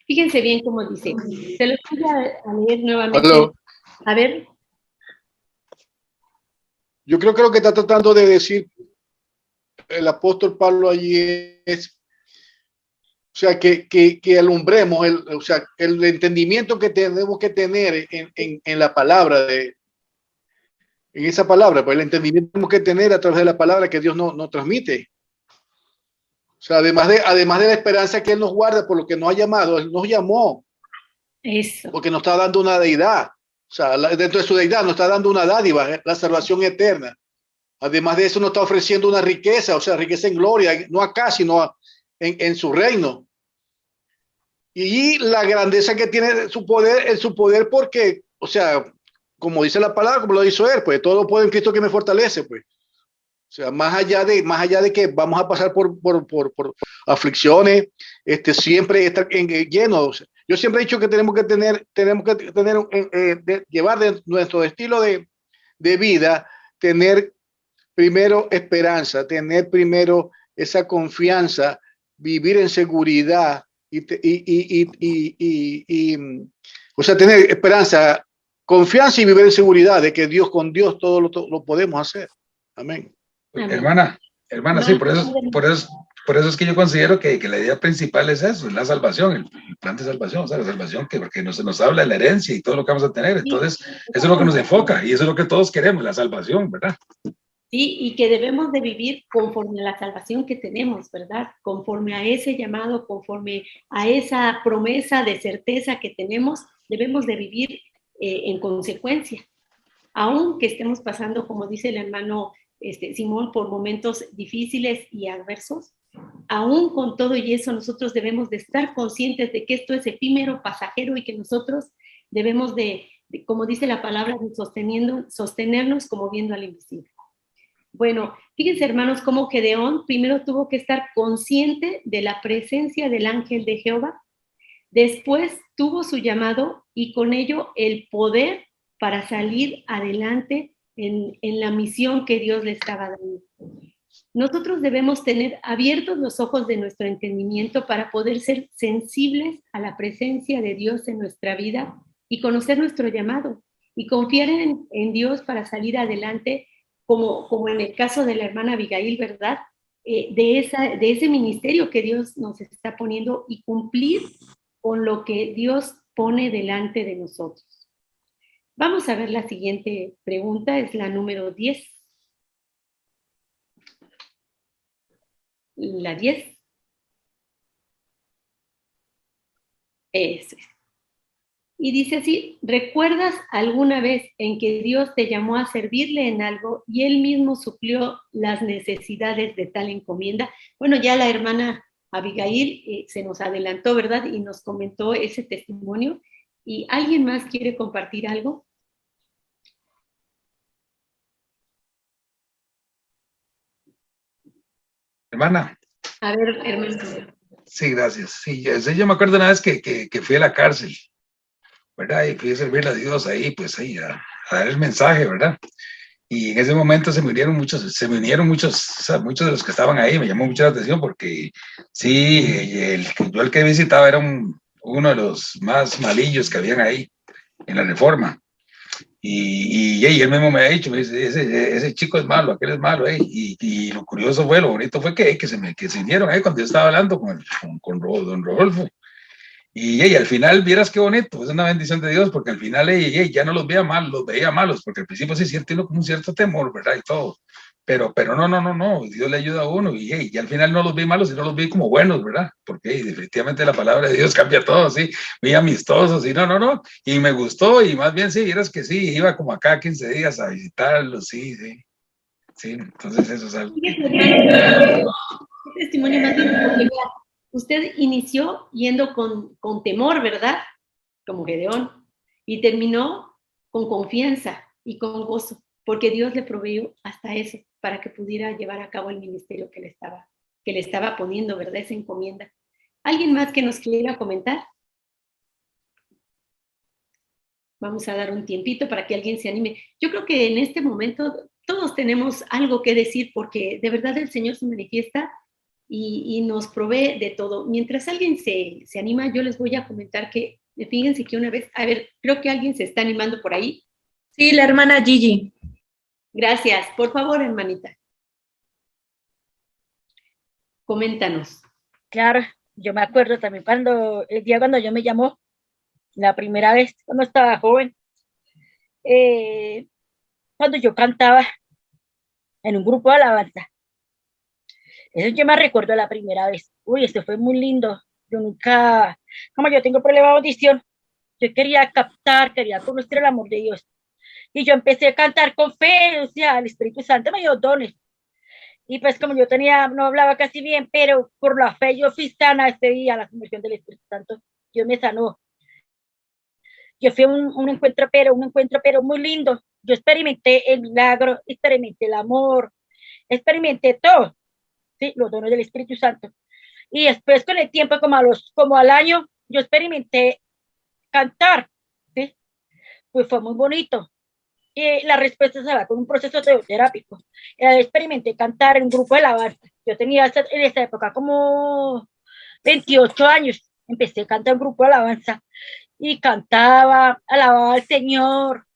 S2: Fíjense bien cómo dice. Se los voy a leer nuevamente.
S1: Aló.
S2: A ver.
S1: Yo creo que lo que está tratando de decir el apóstol Pablo allí es, o sea, que alumbremos, o sea, el entendimiento que tenemos que tener en la palabra, en esa palabra, pues el entendimiento que tenemos que tener a través de la palabra que Dios nos transmite. O sea, además de la esperanza que Él nos guarda por lo que nos ha llamado, Él nos llamó.
S2: Eso.
S1: Porque nos está dando una deidad. O sea, dentro de su deidad nos está dando una dádiva, la salvación eterna. Además de eso nos está ofreciendo una riqueza, o sea, riqueza en gloria, no acá, sino en su reino. Y la grandeza que tiene su poder porque, o sea, como dice la palabra, como lo hizo Él, pues todo lo puedo en Cristo que me fortalece, pues. O sea, más allá de que vamos a pasar por aflicciones, siempre estar llenos. Yo siempre he dicho que tenemos que tener llevar de nuestro estilo de vida, tener primero esperanza, tener primero esa confianza, vivir en seguridad o sea, tener esperanza, confianza y vivir en seguridad de que con Dios todo lo podemos hacer. Amén.
S2: Amén.
S3: Hermana,
S2: No,
S3: sí, por eso es que yo considero que la idea principal es eso, es la salvación, el plan de salvación, o sea, la salvación porque nos habla de la herencia y todo lo que vamos a tener. Entonces, eso es lo que nos enfoca y eso es lo que todos queremos, la salvación, ¿verdad?
S2: Sí, y que debemos de vivir conforme a la salvación que tenemos, ¿verdad? Conforme a ese llamado, conforme a esa promesa de certeza que tenemos, debemos de vivir en consecuencia. Aunque estemos pasando, como dice el hermano Simón, por momentos difíciles y adversos, aún con todo y eso nosotros debemos de estar conscientes de que esto es efímero, pasajero y que nosotros debemos de como dice la palabra, de sostenernos como viendo al invisible. Bueno, fíjense hermanos cómo Gedeón primero tuvo que estar consciente de la presencia del ángel de Jehová, después tuvo su llamado y con ello el poder para salir adelante en la misión que Dios le estaba dando. Nosotros debemos tener abiertos los ojos de nuestro entendimiento para poder ser sensibles a la presencia de Dios en nuestra vida y conocer nuestro llamado y confiar en Dios para salir adelante, como en el caso de la hermana Abigail, ¿verdad? De ese ministerio que Dios nos está poniendo y cumplir con lo que Dios pone delante de nosotros. Vamos a ver la siguiente pregunta, es la número 10. La 10. Eso es. Y dice así, ¿recuerdas alguna vez en que Dios te llamó a servirle en algo y Él mismo suplió las necesidades de tal encomienda? Bueno, ya la hermana Abigail se nos adelantó, ¿verdad? Y nos comentó ese testimonio. ¿Y alguien más quiere compartir algo?
S3: Hermana.
S2: A ver, hermano.
S3: Sí, gracias. Sí, yo me acuerdo una vez que fui a la cárcel, ¿verdad? Y fui a servirle a Dios ahí, pues ahí, a dar el mensaje, ¿verdad? Y en ese momento se me unieron muchos, o sea, muchos de los que estaban ahí, me llamó mucho la atención porque sí, yo el que visitaba era uno de los más malillos que habían ahí en la Reforma. Y él mismo me ha dicho, me dice, ese chico es malo, aquel es malo, y lo curioso fue, lo bonito fue que se unieron ahí cuando yo estaba hablando con don Rodolfo. Y al final, vieras qué bonito, es una bendición de Dios, porque al final ya no los veía mal, los veía malos, porque al principio se siente uno como un cierto temor, ¿verdad? Y todo. Pero no, Dios le ayuda a uno, y al final no los vi malos, sino los vi como buenos, ¿verdad? Porque definitivamente la palabra de Dios cambia todo, sí, muy amistosos, y no, y me gustó, y más bien sí, vieras que sí, iba como acá 15 días a visitarlos, sí, entonces eso es algo.
S2: Testimonio más bien, porque usted inició yendo con temor, ¿verdad? Como Gedeón, y terminó con confianza y con gozo, porque Dios le proveyó hasta eso, para que pudiera llevar a cabo el ministerio que le estaba poniendo, ¿verdad? Esa encomienda. ¿Alguien más que nos quiera comentar? Vamos a dar un tiempito para que alguien se anime. Yo creo que en este momento todos tenemos algo que decir, porque de verdad el Señor se manifiesta y nos provee de todo. Mientras alguien se anima, yo les voy a comentar que, fíjense que una vez, a ver, creo que alguien se está animando por ahí.
S5: Sí, la hermana Gigi.
S2: Gracias. Por favor, hermanita. Coméntanos.
S7: Claro, yo me acuerdo también el día cuando yo me llamó, la primera vez, cuando estaba joven, cuando yo cantaba en un grupo de alabanza. Eso yo me recuerdo la primera vez. Uy, esto fue muy lindo. Yo nunca, como yo tengo problema de audición, yo quería captar, quería conocer el amor de Dios. Y yo empecé a cantar con fe, o sea, el Espíritu Santo me dio dones. Y pues como yo no hablaba casi bien, pero por la fe yo fui sana ese día, la conversión del Espíritu Santo. Dios me sanó. Yo fui a un encuentro, pero muy lindo. Yo experimenté el milagro, experimenté el amor, experimenté todo, ¿sí? Los dones del Espíritu Santo. Y después con el tiempo, como al año, yo experimenté cantar, ¿sí? Pues fue muy bonito. Y la respuesta se va con un proceso teoterápico. Experimenté cantar en un grupo de alabanza. Yo tenía en esa época como 28 años. Empecé a cantar en un grupo de alabanza y cantaba, alababa al Señor.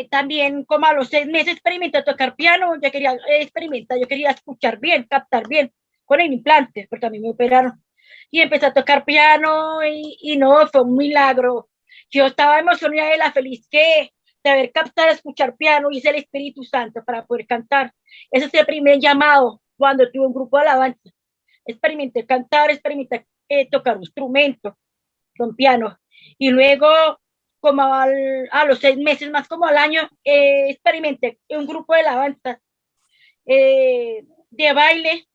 S7: También como a los 6 meses experimenté tocar piano. Yo quería experimentar, yo quería escuchar bien, captar bien con el implante, porque a mí me operaron. Y empecé a tocar piano y no, fue un milagro. Yo estaba emocionada de la feliz que de haber captado, escuchar piano, y es el Espíritu Santo para poder cantar. Ese es el primer llamado cuando tuve un grupo de alabanza. Experimenté cantar, experimenté tocar un instrumento con piano. Y luego, como a los 6 meses, más como al año, experimenté un grupo de alabanza de baile.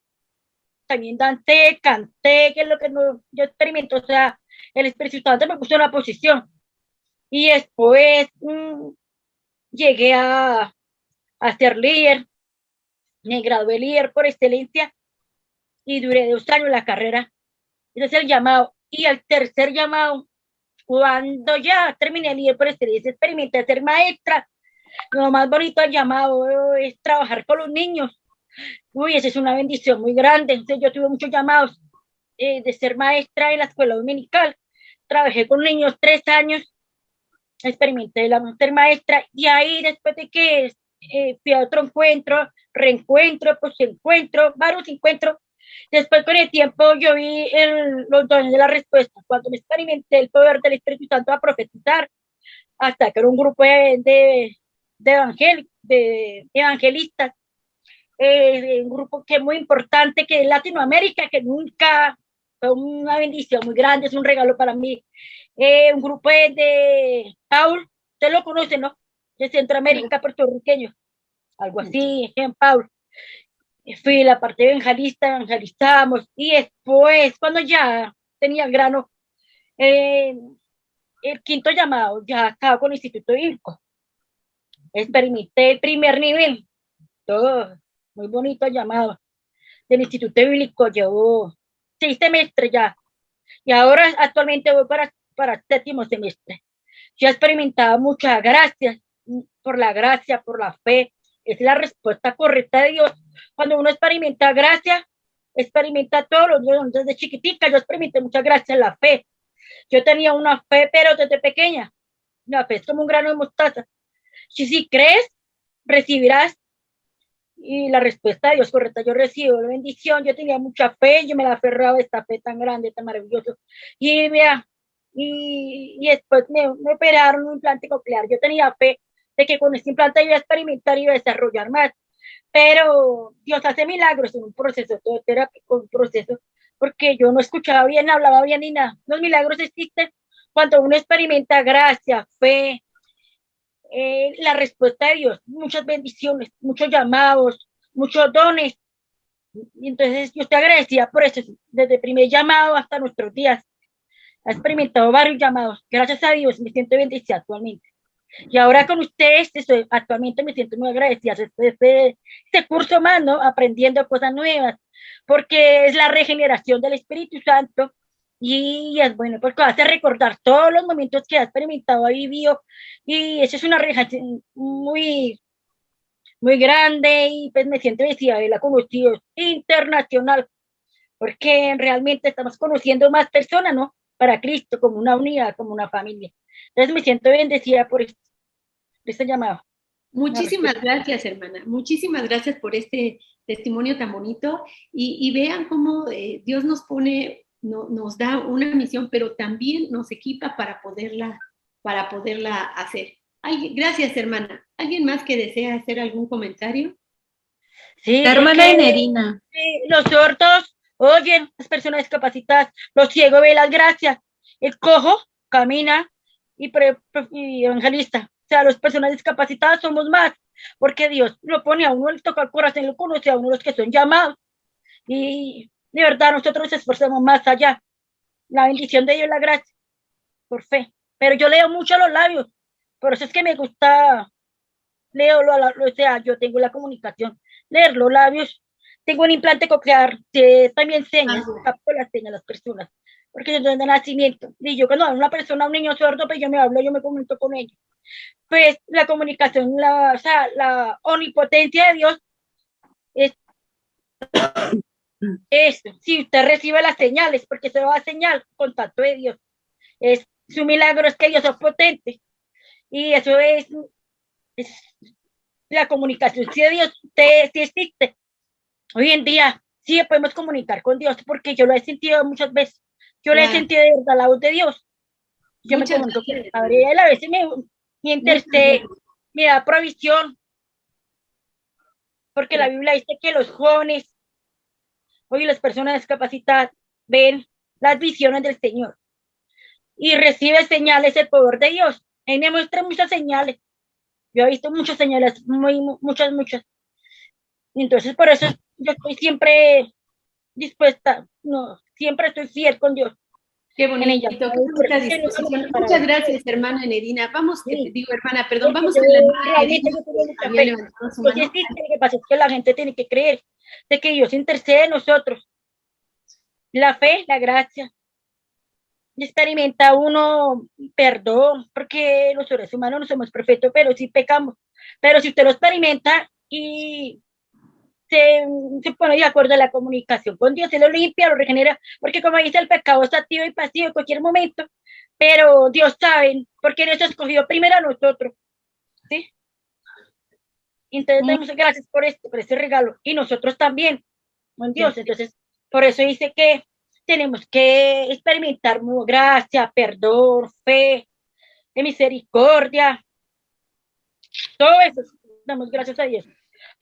S7: También dancé, canté, que es lo que no, yo experimento. O sea, el Espíritu Santo me puso en una posición. Y después llegué a ser líder, me gradué líder por excelencia y duré 2 años la carrera. Ese es el llamado. Y el tercer llamado, cuando ya terminé líder por excelencia, experimenté ser maestra. Lo más bonito del llamado es trabajar con los niños. Uy, esa es una bendición muy grande. Entonces, yo tuve muchos llamados de ser maestra en la escuela dominical. Trabajé con niños 3 años, experimenté la ser maestra, y ahí después de que fui a otro encuentro, reencuentro, pues encuentro, varios encuentros. Después con el tiempo yo vi los dones de la respuesta, cuando me experimenté el poder del Espíritu Santo a profetizar, hasta que era un grupo de evangelistas, un grupo que es muy importante, que es Latinoamérica, que nunca fue una bendición muy grande, es un regalo para mí. Un grupo de Paul, usted lo conoce, ¿no? De Centroamérica, puertorriqueño, algo así, en Paul. Fui la parte evangelista, evangelizamos, y después, cuando ya tenía el grano, el quinto llamado, ya estaba con el Instituto Bíblico. Experimenté el primer nivel, todo muy bonito llamado del Instituto Bíblico. Llevo 6 semestres ya, y ahora actualmente voy para 7º semestre. Yo he experimentado muchas gracias, por la fe. Es la respuesta correcta de Dios. Cuando uno experimenta gracia, experimenta todos los días. Desde chiquitica yo experimenté mucha gracia en la fe. Yo tenía una fe, pero desde pequeña. La fe es como un grano de mostaza. Si crees, recibirás. Y la respuesta de Dios correcta, yo recibo la bendición. Yo tenía mucha fe, yo me la aferraba a esta fe tan grande, tan maravillosa. Y vea, y después me operaron un implante coclear. Yo tenía fe de que con este implante iba a experimentar y iba a desarrollar más. Pero Dios hace milagros en un proceso todo teórico, un proceso, porque yo no escuchaba bien, no hablaba bien ni nada. Los milagros existen cuando uno experimenta gracia, fe, la respuesta de Dios, muchas bendiciones, muchos llamados, muchos dones. Y entonces yo estoy agradecida por eso, desde el primer llamado hasta nuestros días. Ha experimentado varios llamados. Gracias a Dios me siento bendecida actualmente. Y ahora con ustedes, actualmente me siento muy agradecida de este curso más, ¿no? Aprendiendo cosas nuevas, porque es la regeneración del Espíritu Santo, y es bueno, porque hace recordar todos los momentos que ha experimentado, ha vivido, y eso es una regeneración muy grande, y pues me siento bendecida de la conocido internacional porque realmente estamos conociendo más personas, ¿no? Para Cristo, como una unidad, como una familia. Entonces me siento bendecida por este llamado.
S2: Muchísimas gracias, hermana. Muchísimas gracias por este testimonio tan bonito. Y vean cómo Dios nos pone, nos da una misión, pero también nos equipa para poderla hacer. Ay, gracias, hermana. ¿Alguien más que desea hacer algún comentario?
S7: Sí,
S5: La hermana
S7: porque,
S5: Enerina.
S7: los sordos oyen, las personas discapacitadas, los ciegos ven las gracias, el cojo camina y evangelista. O sea, las personas discapacitadas somos más, porque Dios lo pone a uno, le toca el corazón, lo conoce a uno los que son llamados. Y de verdad, nosotros nos esforzamos más allá. La bendición de Dios, la gracia, por fe. Pero yo leo mucho a los labios, por eso es que me gusta, o sea, yo tengo la comunicación, leer los labios. Tengo un implante coclear, que también señas, capto las señas a las personas, porque yo soy de nacimiento. Y yo cuando hablo a una persona, a un niño sordo, pues yo me comunico con ellos. Pues la comunicación, o sea, la omnipotencia de Dios es eso. Si usted recibe las señales, porque se va a señal, contacto de Dios. Es su milagro, es que Dios es potente. Y eso es la comunicación. Si Dios sí existe, hoy en día sí podemos comunicar con Dios, porque yo lo he sentido muchas veces. Yo le he sentido de verdad la voz de Dios. Yo me comunico con el Padre, él a veces me intercede, me da provisión, porque la Biblia dice que los jóvenes, hoy las personas discapacitadas, ven las visiones del Señor y recibe señales del poder de Dios. Él me muestra muchas señales. Yo he visto muchas señales, muchas. Y entonces, por eso yo estoy siempre dispuesta, no, siempre estoy fiel con Dios.
S2: Qué bonito, qué bonita disposición. Muchas gracias, hermana Enerina. Vamos, hermana, perdón, vamos con la hermana Enerina.
S7: Lo que pasa es que la gente tiene que creer de que Dios intercede en nosotros. La fe, la gracia. Experimenta uno perdón, porque los seres humanos no somos perfectos, pero sí pecamos. Pero si usted lo experimenta y se pone de acuerdo a la comunicación con Dios, se lo limpia, lo regenera, porque como dice, el pecado está activo y pasivo en cualquier momento, pero Dios sabe, porque Dios escogió primero a nosotros, ¿sí? Entonces, damos gracias por este regalo, y nosotros también, con Dios. Entonces, por eso dice que tenemos que experimentar gracia, perdón, fe, misericordia, todo eso, damos gracias a Dios.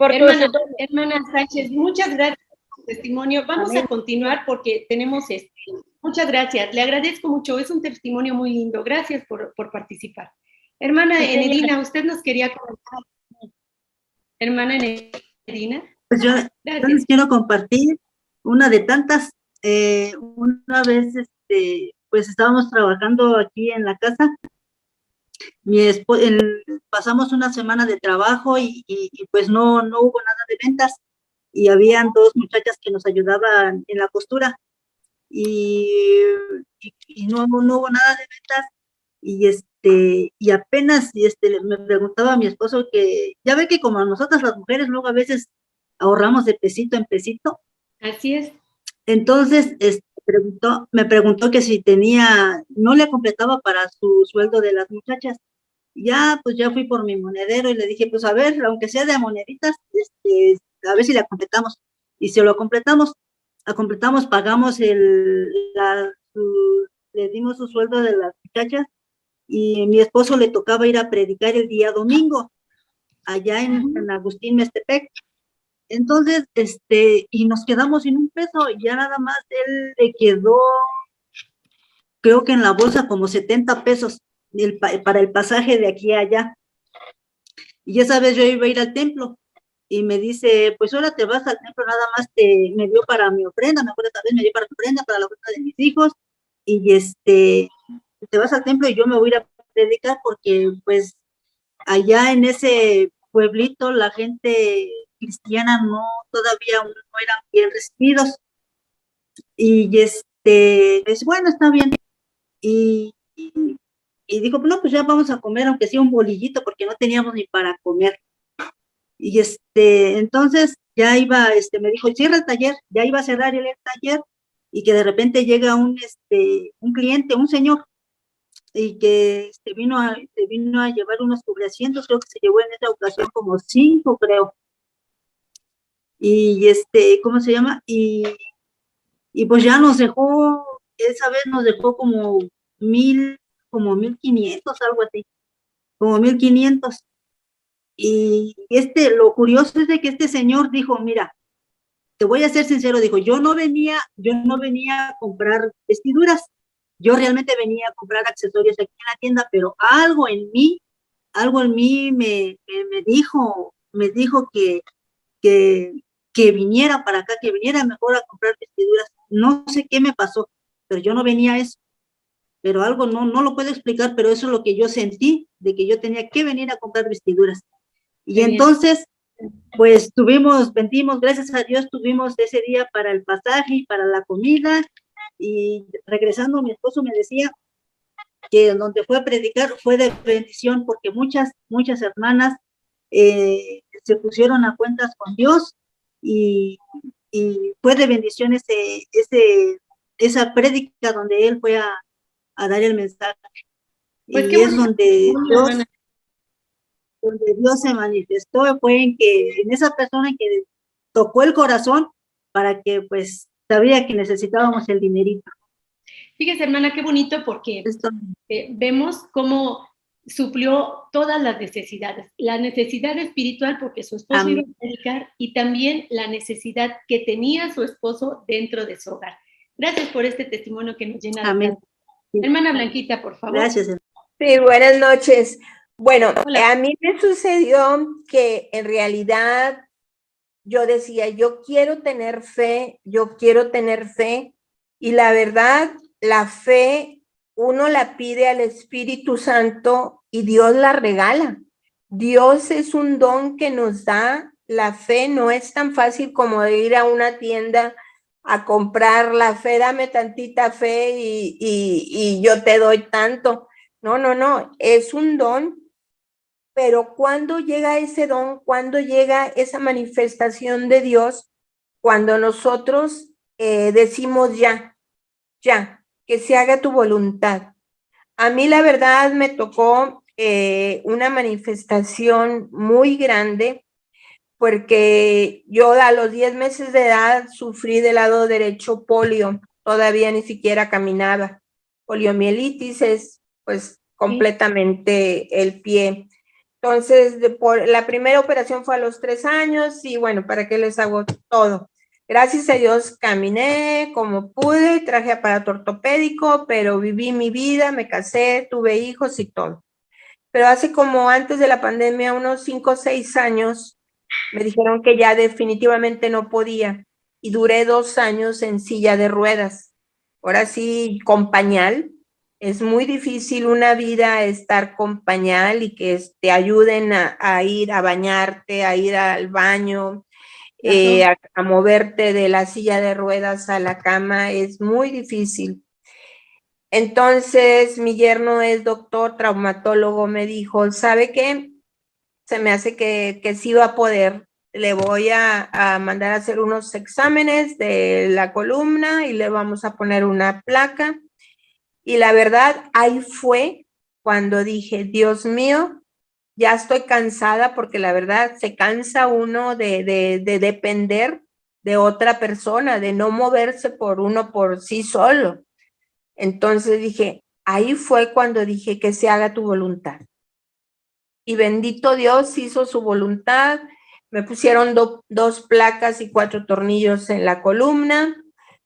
S2: Hermana Sánchez, muchas gracias por su testimonio. Vamos a continuar porque tenemos muchas gracias. Le agradezco mucho. Es un testimonio muy lindo. Gracias por participar. Hermana Enerina, ¿usted nos quería comentar? Hermana Enerina.
S6: Pues yo les quiero compartir una de tantas. Una vez, pues estábamos trabajando aquí en la casa. Pasamos una semana de trabajo y pues no hubo nada de ventas, y habían dos muchachas que nos ayudaban en la costura y no hubo nada de ventas, y apenas me preguntaba a mi esposo, que ya ve que como nosotras las mujeres luego a veces ahorramos de pesito en pesito.
S2: Así es.
S6: Entonces me preguntó que si no le completaba para su sueldo de las muchachas. Pues ya fui por mi monedero y le dije, pues a ver, aunque sea de moneditas, a ver si la completamos. Y si lo completamos, pagamos le dimos su sueldo de las muchachas, y mi esposo le tocaba ir a predicar el día domingo, allá en San Agustín, Mestepec. Entonces, y nos quedamos sin un peso, y ya nada más él le quedó, creo que en la bolsa, como 70 pesos para el pasaje de aquí a allá. Y esa vez yo iba a ir al templo, y me dice, pues ahora te vas al templo, nada más me dio para mi ofrenda, me acuerdo, también me dio para mi ofrenda, para la ofrenda de mis hijos, y te vas al templo y yo me voy a ir a predicar, porque pues allá en ese pueblito la gente cristiana todavía no eran bien recibidos. Y pues bueno, está bien. Y dijo, no, pues ya vamos a comer, aunque sea un bolillito, porque no teníamos ni para comer. Y entonces ya iba, me dijo, cierra el taller, ya iba a cerrar el taller, y que de repente llega un cliente, un señor, y que vino a llevar unos cubrecientos, creo que se llevó en esa ocasión como 5, creo. Y ¿cómo se llama? Y pues ya nos dejó, esa vez nos dejó como 1,500, algo así, como 1,500. Y lo curioso es de que este señor dijo, mira, te voy a ser sincero, dijo, yo no venía a comprar vestiduras, yo realmente venía a comprar accesorios aquí en la tienda, pero algo en mí me dijo que viniera para acá, que viniera mejor a comprar vestiduras. No sé qué me pasó, pero yo no venía a eso. Pero algo no lo puedo explicar, pero eso es lo que yo sentí, de que yo tenía que venir a comprar vestiduras. Y entonces, pues vendimos, gracias a Dios, tuvimos ese día para el pasaje y para la comida. Y regresando, mi esposo me decía que donde fue a predicar fue de bendición, porque muchas hermanas se pusieron a cuentas con Dios, y fue de bendición esa prédica donde él fue a dar el mensaje.
S2: Pues
S6: y
S2: qué
S6: es
S2: bonito,
S6: donde Dios se manifestó, fue en esa persona que tocó el corazón para que pues sabía que necesitábamos el dinerito.
S2: Fíjese, hermana, qué bonito, porque vemos cómo suplió todas las necesidades. La necesidad espiritual, porque su esposo iba a predicar, y también la necesidad que tenía su esposo dentro de su hogar. Gracias por este testimonio que nos llena de
S6: Amén.
S2: Sí. Hermana Blanquita, por favor.
S6: Gracias.
S8: Sí, buenas noches. Bueno,
S2: Hola.
S8: a mí me sucedió que en realidad yo decía, yo quiero tener fe, y la verdad, la fe uno la pide al Espíritu Santo y Dios la regala. Dios es un don que nos da. La fe no es tan fácil como de ir a una tienda a comprar la fe, dame tantita fe y yo te doy tanto. No, es un don. Pero cuando llega ese don, cuando llega esa manifestación de Dios, cuando nosotros decimos ya, que se haga tu voluntad. A mí la verdad me tocó una manifestación muy grande, porque yo a los 10 meses de edad sufrí del lado derecho polio, todavía ni siquiera caminaba. Poliomielitis es pues completamente el pie. Entonces, la primera operación fue a los 3 años y bueno, ¿para qué les hago todo? Gracias a Dios caminé como pude, traje aparato ortopédico, pero viví mi vida, me casé, tuve hijos y todo. Pero hace como antes de la pandemia, unos 5 o 6 años, me dijeron que ya definitivamente no podía y duré 2 años en silla de ruedas. Ahora sí, con pañal. Es muy difícil una vida estar con pañal y que te ayuden a ir a bañarte, a ir al baño, a moverte de la silla de ruedas a la cama. Es muy difícil. Entonces, mi yerno es doctor, traumatólogo, me dijo, ¿sabe qué? Se me hace que sí va a poder. Le voy a mandar a hacer unos exámenes de la columna y le vamos a poner una placa. Y la verdad, ahí fue cuando dije, Dios mío, ya estoy cansada, porque la verdad se cansa uno de depender de otra persona, de no moverse por uno por sí solo. Entonces dije, ahí fue cuando dije que se haga tu voluntad. Y bendito Dios, hizo su voluntad. Me pusieron 2 placas y 4 tornillos en la columna.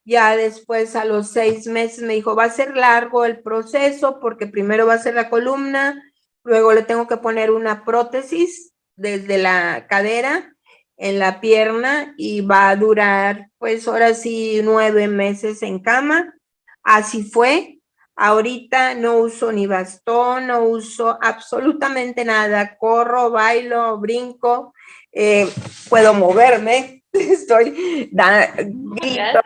S8: Ya después, a los 6 meses, me dijo, va a ser largo el proceso, porque primero va a ser la columna, luego le tengo que poner una prótesis desde la cadera en la pierna, y va a durar, pues ahora sí, 9 meses en cama. Así fue. Ahorita no uso ni bastón, no uso absolutamente nada. Corro, bailo, brinco, puedo moverme, estoy grito,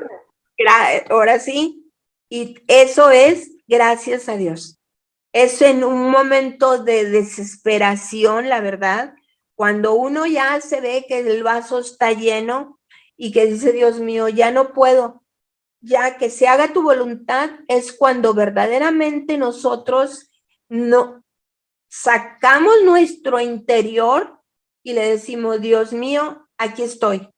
S8: ahora sí. Y eso es gracias a Dios. Es en un momento de desesperación, la verdad, Cuando uno ya se ve que el vaso está lleno y que dice, Dios mío, ya no puedo, ya que se haga tu voluntad, es cuando verdaderamente nosotros no sacamos nuestro interior y le decimos, Dios mío, aquí estoy,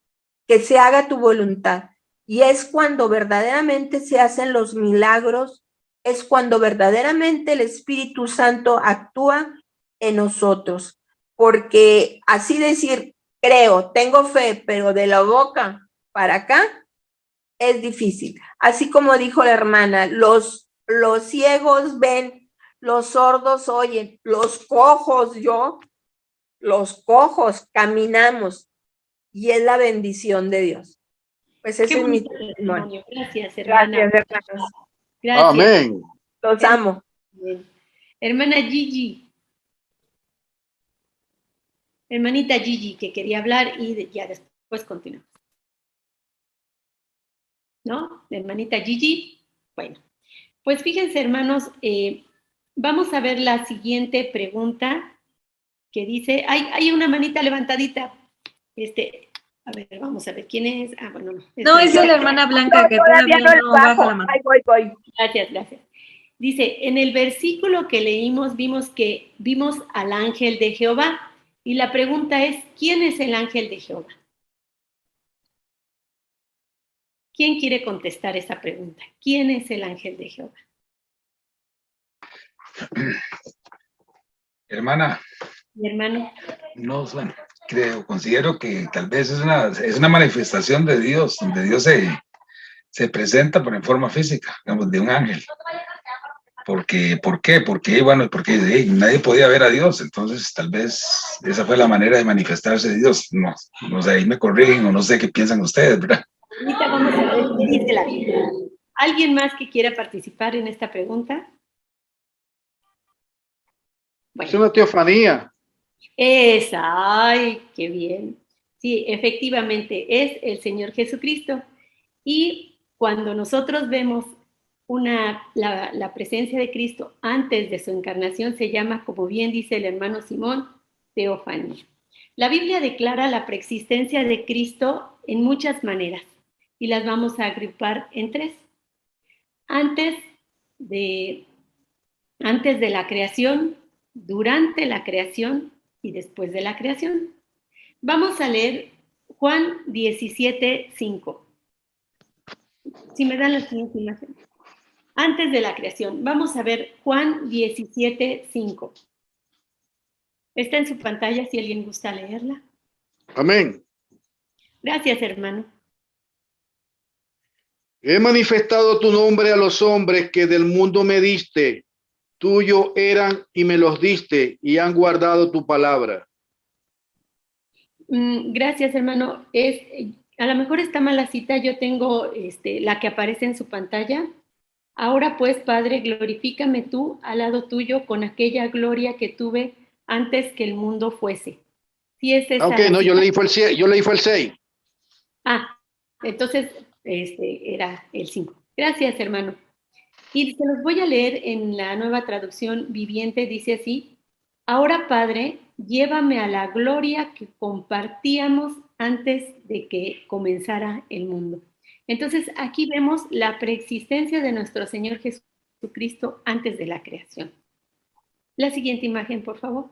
S8: que se haga tu voluntad. Y es cuando verdaderamente se hacen los milagros, es cuando verdaderamente el Espíritu Santo actúa en nosotros. Porque así decir, creo, tengo fe, pero de la boca para acá es difícil. Así como dijo la hermana, los ciegos ven, los sordos oyen, los cojos los cojos caminamos, y es la bendición de Dios. Pues ese
S2: Qué
S8: es mi
S2: bonito
S8: testimonio.
S2: testimonio. Gracias, hermana.
S8: Gracias, hermanos.
S2: Gracias.
S1: Amén.
S8: Los amo.
S2: Bien. Hermana Gigi. Hermanita Gigi, que quería hablar y ya después continuamos. ¿No? Hermanita Gigi. Bueno, pues fíjense, hermanos, vamos a ver la siguiente pregunta que dice, hay una manita levantadita. A ver, vamos a ver quién es. Ah, bueno, no.
S5: No, es la hermana Blanca que todavía no baja la mano.
S8: Ahí voy.
S2: Gracias, gracias. Dice, en el versículo que leímos, vimos al ángel de Jehová. Y la pregunta es, ¿quién es el ángel de Jehová? ¿Quién quiere contestar esa pregunta? ¿Quién es el ángel de Jehová?
S3: Hermana.
S2: Mi hermano.
S3: No, bueno, considero que tal vez es una manifestación de Dios, donde Dios se presenta pero en forma física, digamos, de un ángel. ¿Por qué? Porque nadie podía ver a Dios, entonces tal vez esa fue la manera de manifestarse de Dios. No sé, ahí me corrigen o no sé qué piensan ustedes, ¿verdad?
S2: Ahorita vamos a ver qué dice la Biblia. ¿Alguien más que quiera participar en esta pregunta? Bueno.
S1: Es una teofanía.
S2: Ay, qué bien. Sí, efectivamente, es el Señor Jesucristo. Y cuando nosotros vemos la presencia de Cristo antes de su encarnación, se llama, como bien dice el hermano Simón, teofanía. La Biblia declara la preexistencia de Cristo en muchas maneras y las vamos a agrupar en tres. Antes de la creación, durante la creación y después de la creación. Vamos a leer Juan 17:5. Si me dan la siguiente imagen. Antes de la creación. Vamos a ver Juan 17:5. Está en su pantalla si alguien gusta leerla.
S1: Amén.
S2: Gracias, hermano.
S1: He manifestado tu nombre a los hombres que del mundo me diste. Tuyo eran y me los diste y han guardado tu palabra.
S2: Gracias, hermano. A lo mejor está mal la cita. Yo tengo la que aparece en su pantalla. Ahora pues, Padre, glorifícame tú al lado tuyo con aquella gloria que tuve antes que el mundo fuese. ¿Sí es esa?
S1: Ok, no, yo leí fue el 6.
S2: Ah, entonces era el 5. Gracias, hermano. Y se los voy a leer en la Nueva Traducción Viviente, dice así: ahora, Padre, llévame a la gloria que compartíamos antes de que comenzara el mundo. Entonces, aquí vemos la preexistencia de nuestro Señor Jesucristo antes de la creación. La siguiente imagen, por favor.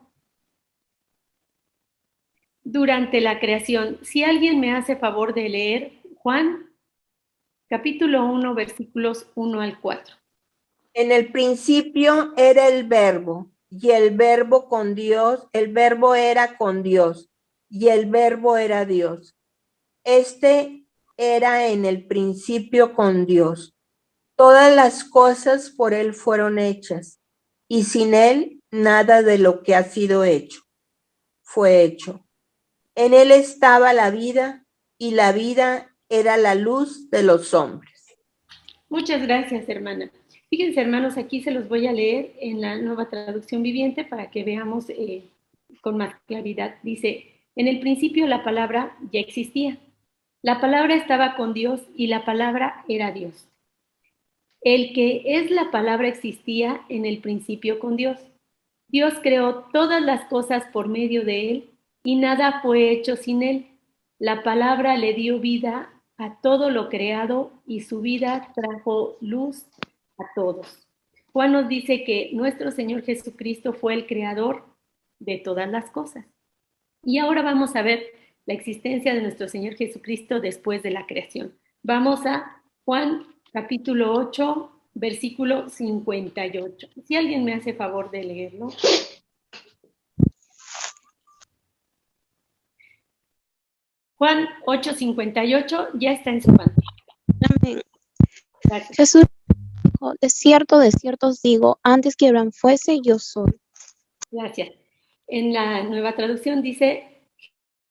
S2: Durante la creación, si alguien me hace favor de leer Juan, capítulo 1, versículos 1 al 4.
S8: En el principio era el verbo, y el verbo con Dios, el verbo era con Dios, y el verbo era Dios. Era en el principio con Dios. Todas las cosas por él fueron hechas, y sin él nada de lo que ha sido hecho fue hecho. En él estaba la vida, y la vida era la luz de los hombres.
S2: Muchas gracias, hermana. Fíjense, hermanos, aquí se los voy a leer en la Nueva Traducción Viviente para que veamos con más claridad. Dice, en el principio la palabra ya existía. La palabra estaba con Dios y la palabra era Dios. El que es la palabra existía en el principio con Dios. Dios creó todas las cosas por medio de él y nada fue hecho sin él. La palabra le dio vida a todo lo creado y su vida trajo luz a todos. Juan nos dice que nuestro Señor Jesucristo fue el creador de todas las cosas. Y ahora vamos a ver la existencia de nuestro Señor Jesucristo después de la creación. Vamos a Juan capítulo 8, versículo 58. Si alguien me hace favor de leerlo. Juan 8:58 ya está en su pantalla.
S4: Amén.
S2: Gracias.
S4: Jesús dijo, de cierto os digo, antes que Abraham fuese, yo soy.
S2: Gracias. En la Nueva Traducción dice,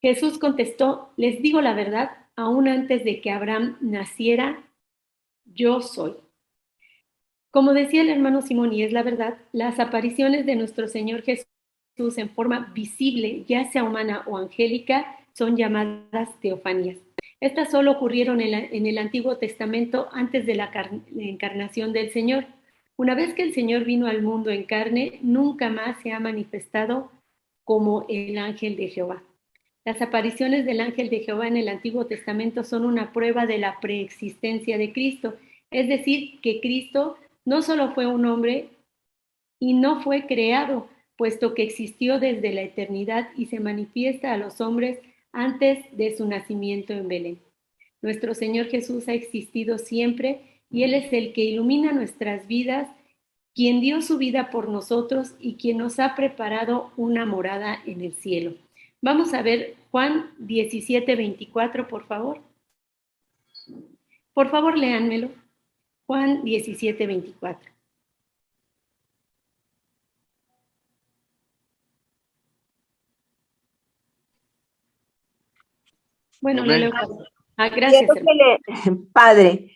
S2: Jesús contestó, les digo la verdad, aún antes de que Abraham naciera, yo soy. Como decía el hermano Simón, y es la verdad, las apariciones de nuestro Señor Jesús en forma visible, ya sea humana o angélica, son llamadas teofanías. Estas solo ocurrieron en el Antiguo Testamento antes de la encarnación del Señor. Una vez que el Señor vino al mundo en carne, nunca más se ha manifestado como el ángel de Jehová. Las apariciones del ángel de Jehová en el Antiguo Testamento son una prueba de la preexistencia de Cristo, es decir, que Cristo no solo fue un hombre y no fue creado, puesto que existió desde la eternidad y se manifiesta a los hombres antes de su nacimiento en Belén. Nuestro Señor Jesús ha existido siempre y Él es el que ilumina nuestras vidas, quien dio su vida por nosotros y quien nos ha preparado una morada en el cielo. Vamos a ver Juan 17:24, por favor. Por favor, léanmelo. Juan 17:24. Bueno, lo leo. Gracias.
S8: Padre,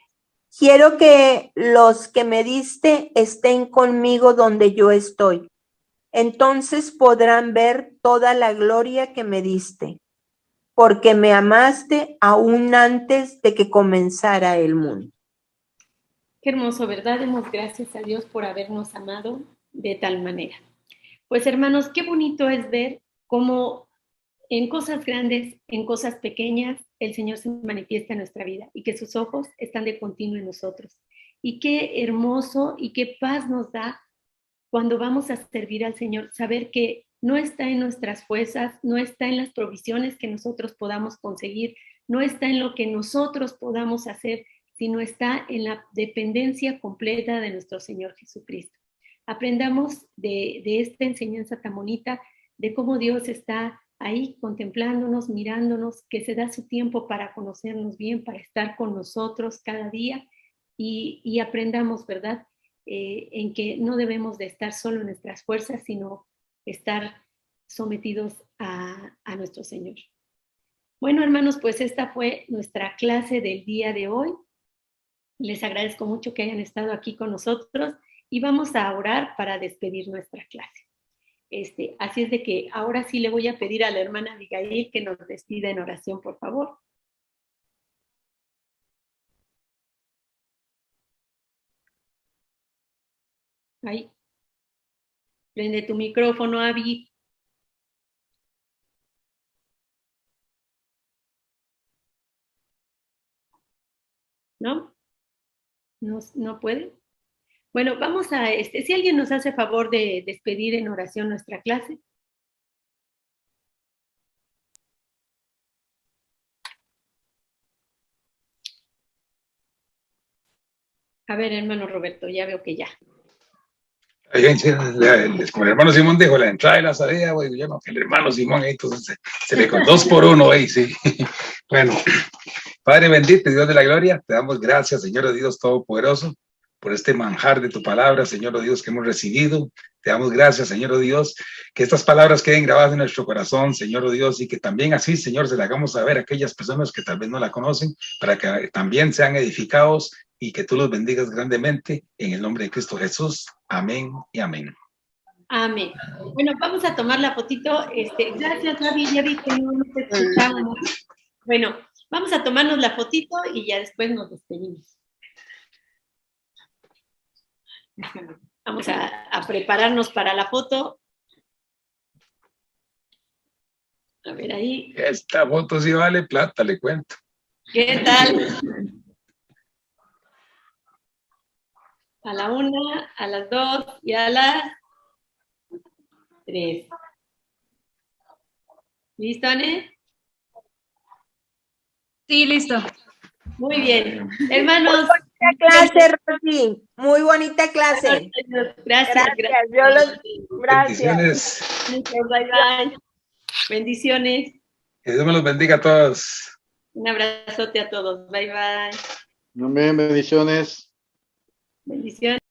S8: quiero que los que me diste estén conmigo donde yo estoy. Entonces podrán ver toda la gloria que me diste, porque me amaste aún antes de que comenzara el mundo.
S2: Qué hermoso, ¿verdad? Demos gracias a Dios por habernos amado de tal manera. Pues hermanos, qué bonito es ver cómo en cosas grandes, en cosas pequeñas, el Señor se manifiesta en nuestra vida y que sus ojos están de continuo en nosotros. Y qué hermoso y qué paz nos da cuando vamos a servir al Señor, saber que no está en nuestras fuerzas, no está en las provisiones que nosotros podamos conseguir, no está en lo que nosotros podamos hacer, sino está en la dependencia completa de nuestro Señor Jesucristo. Aprendamos de esta enseñanza tan bonita, de cómo Dios está ahí contemplándonos, mirándonos, que se da su tiempo para conocernos bien, para estar con nosotros cada día y aprendamos, ¿verdad? En que no debemos de estar solo en nuestras fuerzas, sino estar sometidos a nuestro Señor. Bueno, hermanos, pues esta fue nuestra clase del día de hoy. Les agradezco mucho que hayan estado aquí con nosotros y vamos a orar para despedir nuestra clase. Así es de que ahora sí le voy a pedir a la hermana Abigail que nos despida en oración, por favor. Ahí. Prende tu micrófono, Abby. ¿No? ¿No puede? Bueno, vamos a, si alguien nos hace favor de despedir en oración nuestra clase. A ver, hermano Roberto, ya veo que ya.
S3: Como el hermano Simón dijo, la entrada y la salida, güey, yo no, que el hermano Simón ahí, entonces se le con 2 por 1 ahí, sí. Bueno, Padre bendito, Dios de la gloria, te damos gracias, Señor Dios Todopoderoso, por este manjar de tu palabra, Señor Dios, que hemos recibido. Te damos gracias, Señor Dios, que estas palabras queden grabadas en nuestro corazón, Señor Dios, y que también así, Señor, se la hagamos saber a aquellas personas que tal vez no la conocen, para que también sean edificados y que tú los bendigas grandemente en el nombre de Cristo Jesús. Amén y amén.
S2: Amén. Bueno, vamos a tomar la fotito. Gracias, Gaby, ya vi que no nos escuchamos. Bueno, vamos a tomarnos la fotito y ya después nos despedimos. Vamos a prepararnos para la foto. A ver ahí.
S3: Esta foto sí vale plata, le cuento.
S2: ¿Qué tal? A la 1, a las 2 y a las 3. ¿Listo, Anne?
S5: Sí, listo.
S2: Muy bien. Hermanos.
S8: Bonita clase, Rosy. Muy bonita clase.
S2: Gracias.
S8: Gracias.
S2: Bye, bye. Bendiciones.
S3: Que Dios me los bendiga a todos.
S2: Un abrazote a todos. Bye, bye.
S1: Amén, bendiciones.
S2: Bendiciones.